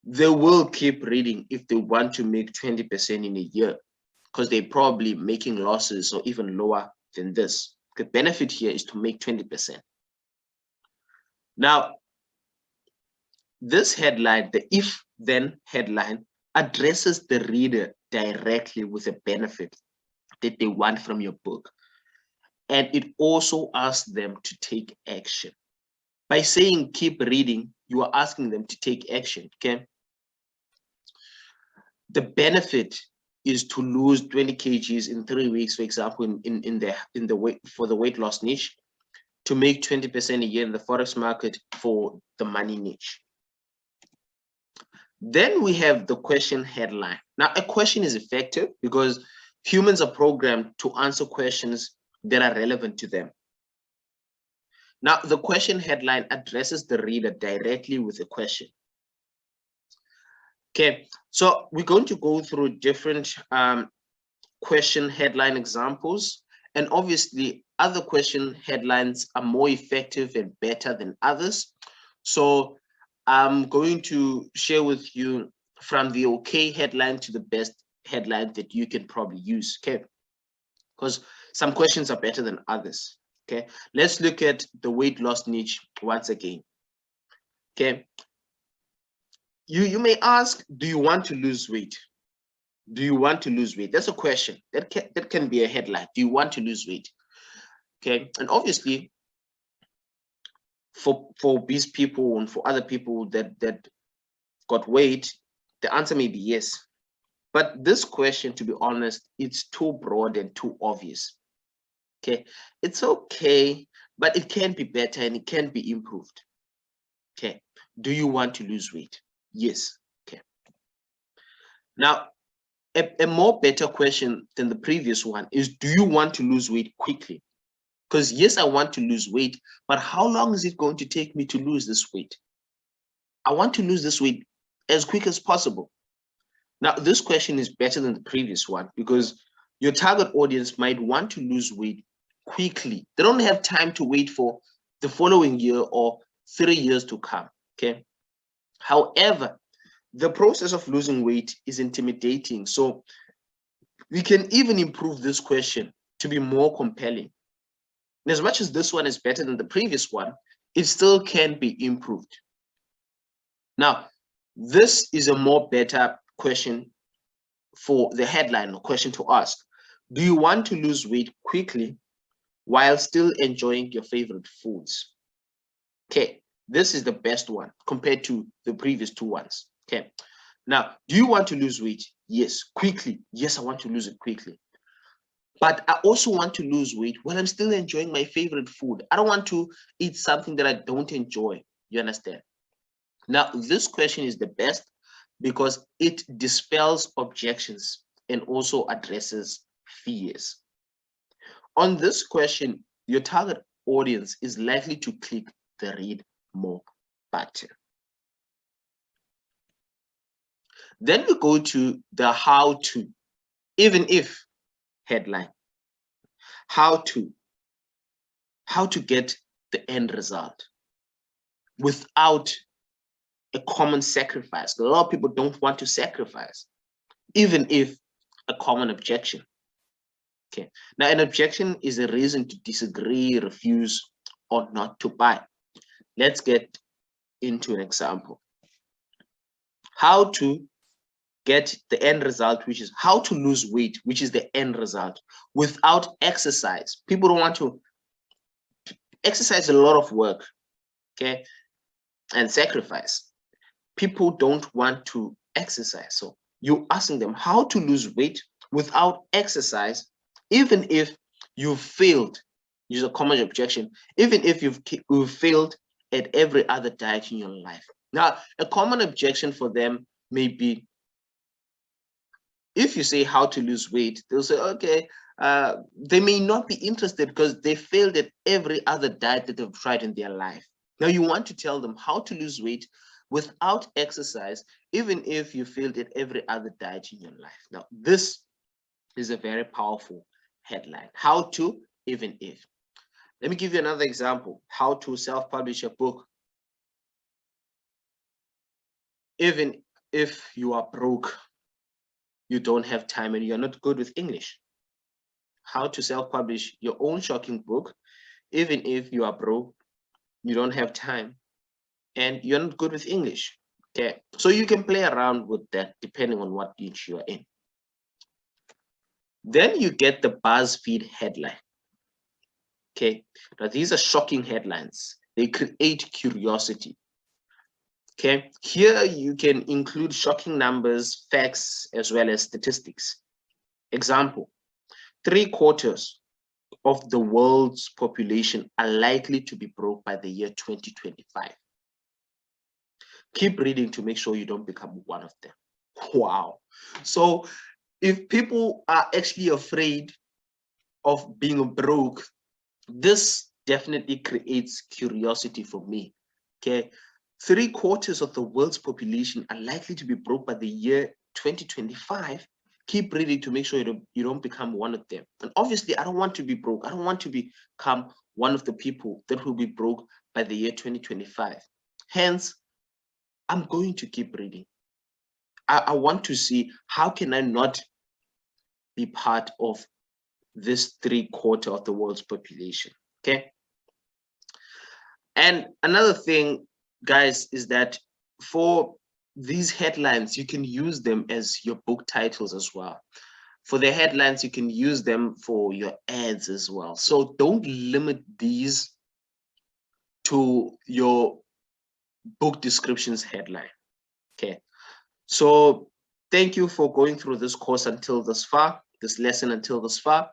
they will keep reading if they want to make 20% in a year, because they're probably making losses or even lower than this. The benefit here is to make 20%. Now, this headline, the if then headline, addresses the reader directly with a benefit that they want from your book. And it also asks them to take action. By saying keep reading, you are asking them to take action. Okay. The benefit is to lose 20 kgs in 3 weeks, for example, in the weight for the weight loss niche, to make 20% a year in the forex market for the money niche. Then we have the question headline. Now, a question is effective because humans are programmed to answer questions that are relevant to them. Now, the question headline addresses the reader directly with a question. Okay, so we're going to go through different question headline examples, and obviously other question headlines are more effective and better than others. So I'm going to share with you from the okay headline to the best headline that you can probably use, okay? Because some questions are better than others, okay? Let's look at the weight loss niche once again, okay? You may ask, do you want to lose weight? Do you want to lose weight? That's a question. That can be a headline. Do you want to lose weight? Okay, and obviously for these people and for other people that got weight, the answer may be yes. But this question, to be honest, it's too broad and too obvious. Okay, it's okay, but it can be better and it can be improved. Okay, do you want to lose weight? Yes. Okay. Now, a more better question than the previous one is, do you want to lose weight quickly? Because yes, I want to lose weight, but how long is it going to take me to lose this weight? I want to lose this weight as quick as possible. Now, this question is better than the previous one because your target audience might want to lose weight quickly. They don't have time to wait for the following year or 3 years to come, okay? However, the process of losing weight is intimidating. So we can even improve this question to be more compelling. And as much as this one is better than the previous one, it still can be improved. Now, this is a more better question for the headline or question to ask. Do you want to lose weight quickly while still enjoying your favorite foods? Okay, this is the best one compared to the previous two ones. Okay, now, do you want to lose weight? Yes. Quickly? Yes, I want to lose it quickly. But I also want to lose weight while I'm still enjoying my favorite food. I don't want to eat something that I don't enjoy. You understand? Now, this question is the best because it dispels objections and also addresses fears. On this question, your target audience is likely to click the read more button. Then we go to the how to, even if headline. How to get the end result without a common sacrifice. A lot of people don't want to sacrifice, even if a common objection. Okay. Now, an objection is a reason to disagree, refuse, or not to buy. Let's get into an example. How to get the end result, which is how to lose weight, which is the end result, without exercise. People don't want to exercise, a lot of work, okay, and sacrifice. People don't want to exercise. So you're asking them how to lose weight without exercise, even if you've failed. Use a common objection, even if you've failed at every other diet in your life. Now, a common objection for them may be, if you say how to lose weight, they'll say, okay, they may not be interested because they failed at every other diet that they've tried in their life. Now, you want to tell them how to lose weight without exercise, even if you failed at every other diet in your life. Now, this is a very powerful headline. How to, even if. Let me give you another example. How to self-publish a book, even if you are broke, you don't have time, and you're not good with English. How to self-publish your own shocking book, even if you are broke, you don't have time, and you're not good with English. Okay, so you can play around with that depending on what niche you're in. Then you get the BuzzFeed headline. Okay, now these are shocking headlines. They create curiosity. Okay, here you can include shocking numbers, facts, as well as statistics. Example, 3/4 of the world's population are likely to be broke by the year 2025. Keep reading to make sure you don't become one of them. Wow. So if people are actually afraid of being broke, this definitely creates curiosity for me. Okay, 3/4 of the world's population are likely to be broke by the year 2025. Keep reading to make sure you don't become one of them. And obviously, I don't want to be broke. I don't want to become one of the people that will be broke by the year 2025. Hence, I'm going to keep reading. I want to see how can I not be part of this 3/4 of the world's population. Okay. And another thing, guys, is that for these headlines, you can use them as your book titles as well. For the headlines, you can use them for your ads as well. So don't limit these to your book descriptions headline. Okay. So thank you for going through this course until this far, this lesson until this far.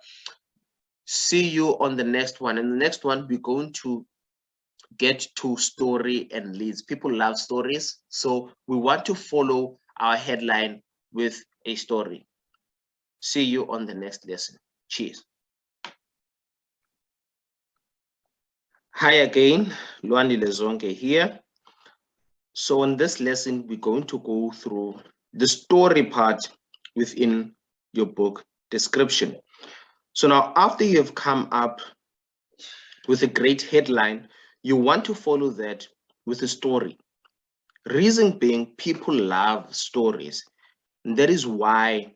See you on the next one. In the next one, we're going to get to story and leads. People love stories, so we want to follow our headline with a story. See you on the next lesson. Cheers. Hi again, Luandi Lezonke here. So in this lesson, we're going to go through the story part within your book description. So now, after you have come up with a great headline, you want to follow that with a story. Reason being, people love stories. And that is why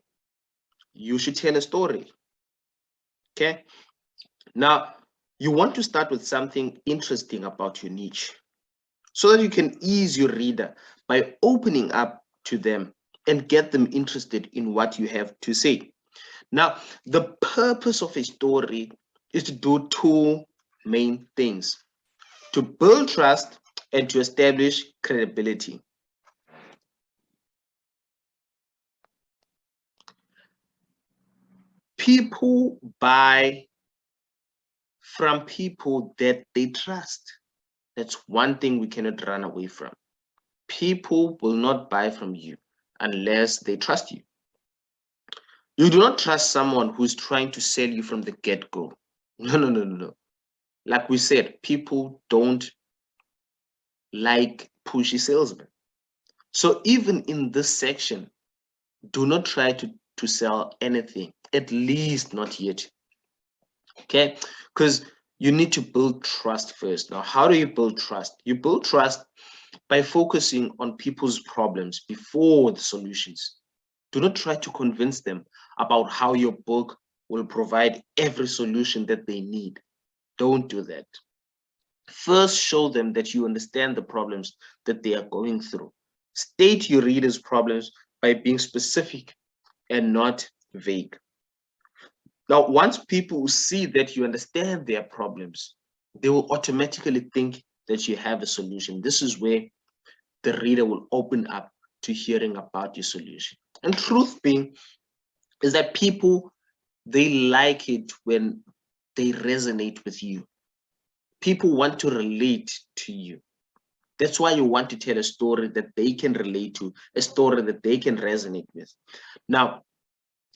you should tell a story. Okay. Now, you want to start with something interesting about your niche so that you can ease your reader by opening up to them and get them interested in what you have to say. Now, the purpose of a story is to do two main things: to build trust and to establish credibility. People buy from people that they trust. That's one thing we cannot run away from. People will not buy from you unless they trust you. You do not trust someone who's trying to sell you from the get-go. No, no, no, no, no. Like we said, people don't like pushy salesmen. So even in this section, do not try to sell anything, at least not yet. Okay, because you need to build trust first. Now, how do you build trust? You build trust by focusing on people's problems before the solutions. Do not try to convince them about how your book will provide every solution that they need. Don't do that. First, show them that you understand the problems that they are going through. State your readers' problems by being specific and not vague. Now, once people see that you understand their problems, they will automatically think that you have a solution. This is where the reader will open up to hearing about your solution. And truth being is that people, they like it when they resonate with you. People want to relate to you. That's why you want to tell a story that they can relate to, a story that they can resonate with. Now,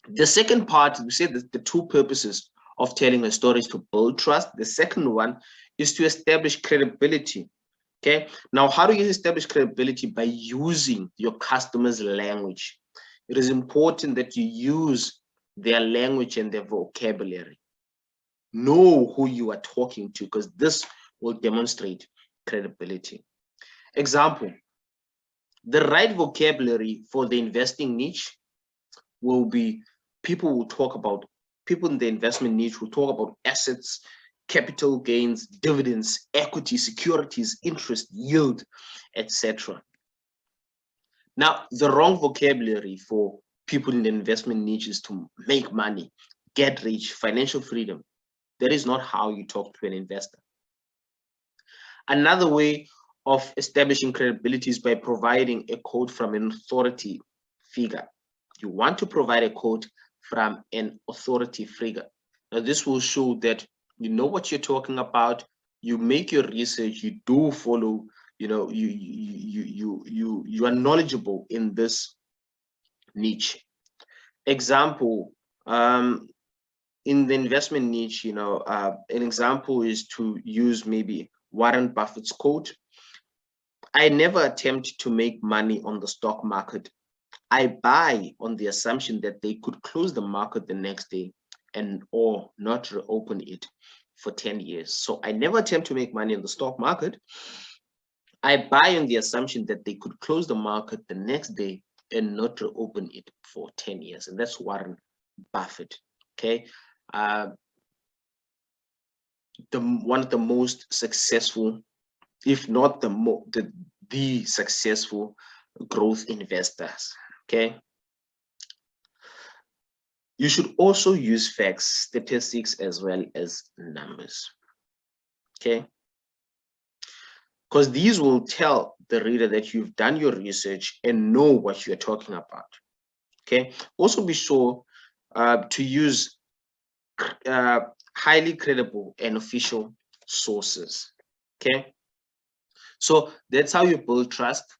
the second part, we said that the two purposes of telling a story is to build trust. The second one is to establish credibility. Okay. Now, how do you establish credibility? By using your customer's language. It is important that you use their language and their vocabulary. Know who you are talking to, because this will demonstrate credibility. Example, The right vocabulary for the investing niche will be, people in the investment niche will talk about assets, capital gains, dividends, equity, securities, interest, yield, etc. Now, the wrong vocabulary for people in the investment niche is to make money, get rich, financial freedom. That is not how you talk to an investor. Another way of establishing credibility is by providing a quote from an authority figure. You want to provide a quote from an authority figure. Now, this will show that you know what you're talking about. You make your research. You do follow. You are knowledgeable in this niche. Example, in the investment niche, an example is to use maybe Warren Buffett's quote: "I never attempt to make money on the stock market. I buy on the assumption that they could close the market the next day or not reopen it for 10 years. So I never attempt to make money on the stock market. I buy on the assumption that they could close the market the next day and not reopen it for 10 years. And that's Warren Buffett. Okay. One of the most successful, if not the successful growth investors. Okay. You should also use facts, statistics, as well as numbers. Okay. Because these will tell the reader that you've done your research and know what you're talking about. Okay. Also be sure to use highly credible and official sources. Okay. So that's how you build trust,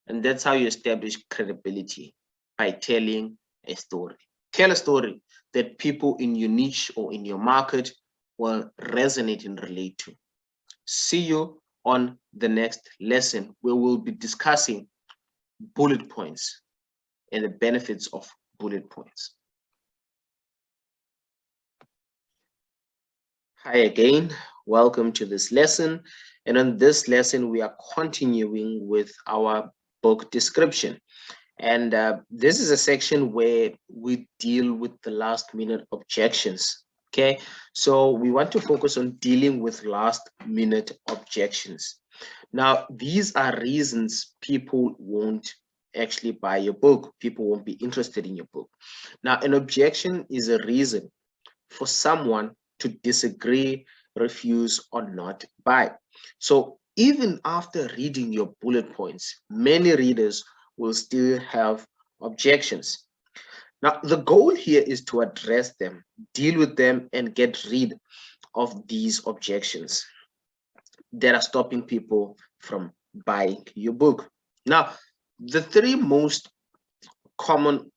and that's how you establish credibility, by telling a story. Tell a story that people in your niche or in your market will resonate and relate to. See you on the next lesson, where we'll be discussing bullet points and the benefits of bullet points. Hi again, welcome to this lesson. And on this lesson, we are continuing with our book description. And this is a section where we deal with the last minute objections. Okay, so we want to focus on dealing with last minute objections. Now, these are reasons people won't actually buy your book. People won't be interested in your book. Now, an objection is a reason for someone to disagree, refuse, or not buy. So even after reading your bullet points, many readers will still have objections. Now, the goal here is to address them, deal with them, and get rid of these objections that are stopping people from buying your book. Now, the three most common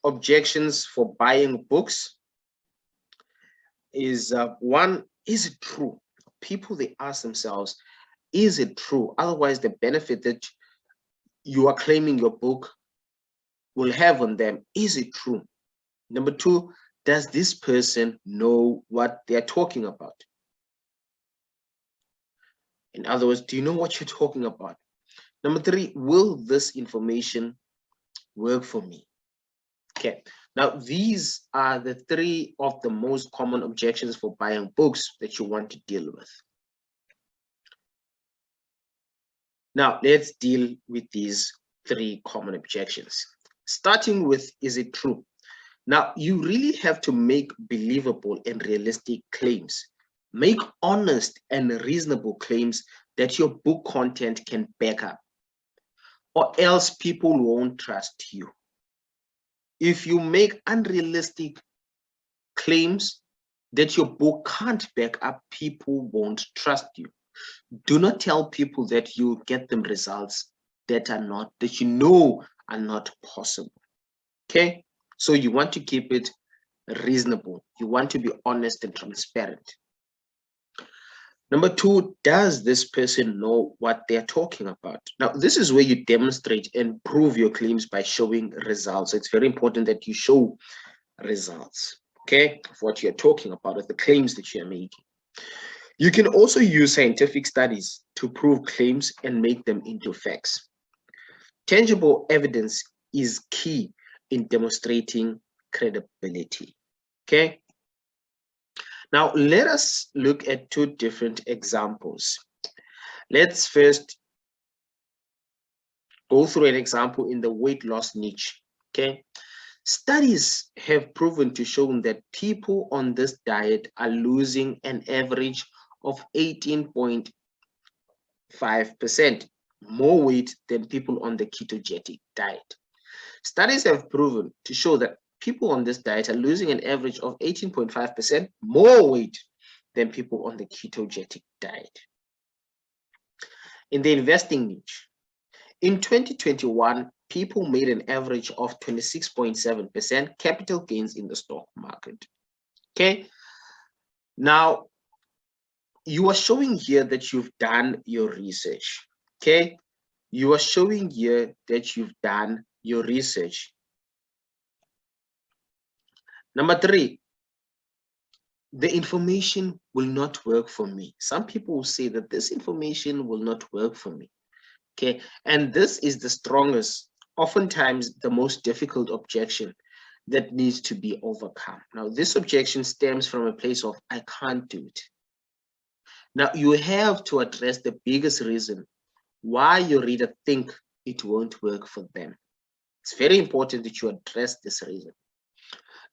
objections for buying books is one, is it true? People, they ask themselves, is it true? Otherwise, the benefit that you are claiming your book will have on them, is it true? Number two, does this person know what they're talking about? In other words, do you know what you're talking about? Number three, will this information work for me? Okay, now these are the three of the most common objections for buying books that you want to deal with. Now, let's deal with these three common objections. Starting with, is it true? Now, you really have to make believable and realistic claims. Make honest and reasonable claims that your book content can back up, or else people won't trust you. If you make unrealistic claims that your book can't back up, people won't trust you. Do not tell people that you get them results that you know are not possible. Okay, so you want to keep it reasonable. You want to be honest and transparent. Number two, does this person know what they're talking about? Now, this is where you demonstrate and prove your claims by showing results. It's very important that you show results, okay, of what you're talking about, of the claims that you're making. You can also use scientific studies to prove claims and make them into facts. Tangible evidence is key in demonstrating credibility. Okay. Now, let us look at two different examples. Let's first go through an example in the weight loss niche. Okay. Studies have proven to show that people on this diet are losing an average of 18.5% more weight than people on the ketogenic diet. Studies have proven to show that people on this diet are losing an average of 18.5% more weight than people on the ketogenic diet. In the investing niche, in 2021, people made an average of 26.7% capital gains in the stock market. Okay. Now, you are showing here that you've done your research. Okay. You are showing here that you've done your research. Number three, the information will not work for me. Some people will say that this information will not work for me. Okay, and this is the strongest, oftentimes the most difficult objection that needs to be overcome. Now, this objection stems from a place of, I can't do it. Now, you have to address the biggest reason why your reader think it won't work for them. It's very important that you address this reason.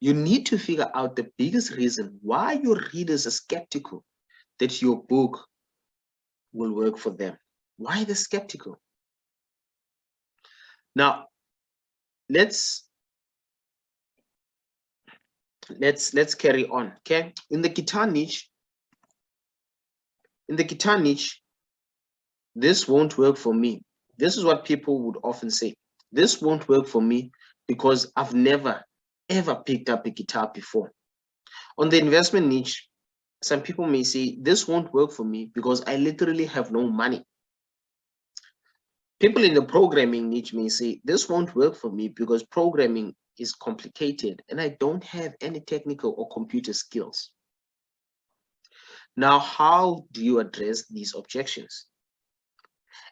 You need to figure out the biggest reason why your readers are skeptical that your book will work for them. Why they're skeptical? Now, let's carry on. Okay, in the guitar niche, this won't work for me. This is what people would often say. This won't work for me because I've never ever picked up a guitar before. On the investment niche, some people may say this won't work for me because I literally have no money. People in the programming niche may say this won't work for me because programming is complicated and I don't have any technical or computer skills. Now, how do you address these objections?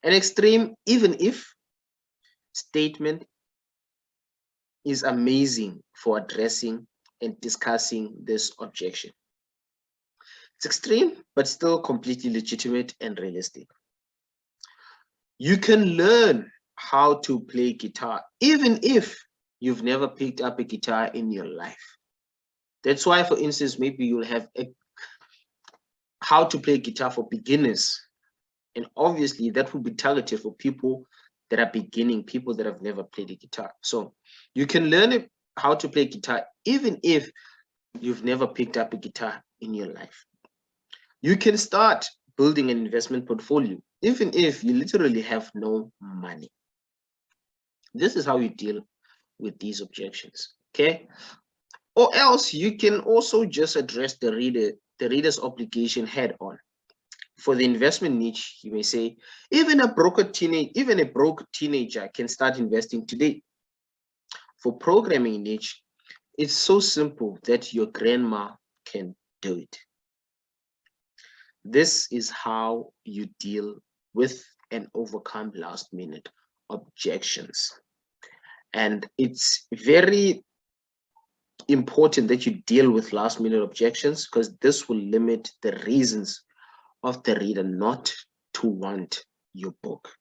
An extreme, even if statement is amazing for addressing and discussing this objection. It's extreme, but still completely legitimate and realistic. You can learn how to play guitar, even if you've never picked up a guitar in your life. That's why, for instance, maybe you'll have how to play guitar for beginners. And obviously that will be targeted for people that are beginning, people that have never played a guitar. So you can learn how to play guitar, even if you've never picked up a guitar in your life. You can start building an investment portfolio, even if you literally have no money. This is how you deal with these objections, okay? Or else you can also just address the reader's obligation head on. For the investment niche, you may say, even a broke teenager can start investing today. For programming niche, it's so simple that your grandma can do it. This is how you deal with and overcome last minute objections. And it's very important that you deal with last minute objections because this will limit the reasons of the reader not to want your book.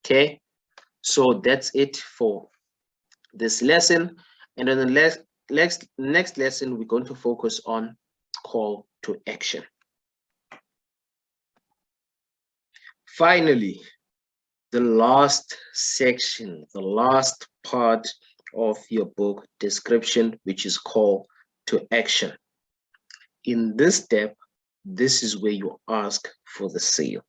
Okay, so that's it for this lesson. And in the next lesson, we're going to focus on call to action. Finally, the last section, the last part of your book description, which is call to action. In this step, this is where you ask for the sale.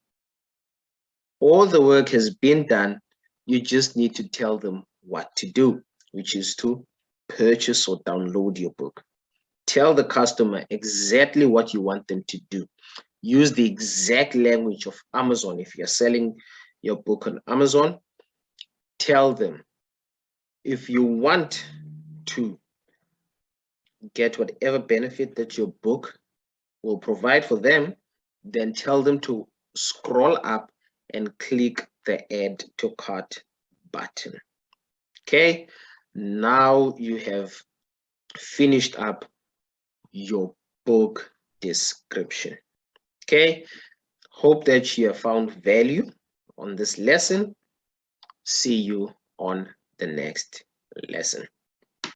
All the work has been done. You just need to tell them what to do, which is to purchase or download your book. Tell the customer exactly what you want them to do. Use the exact language of Amazon. If you're selling your book on Amazon, tell them if you want to get whatever benefit that your book will provide for them, then tell them to scroll up and click the add to cart button. Okay, now you have finished up your book description. Okay, hope that you have found value on this lesson. See you on the next lesson.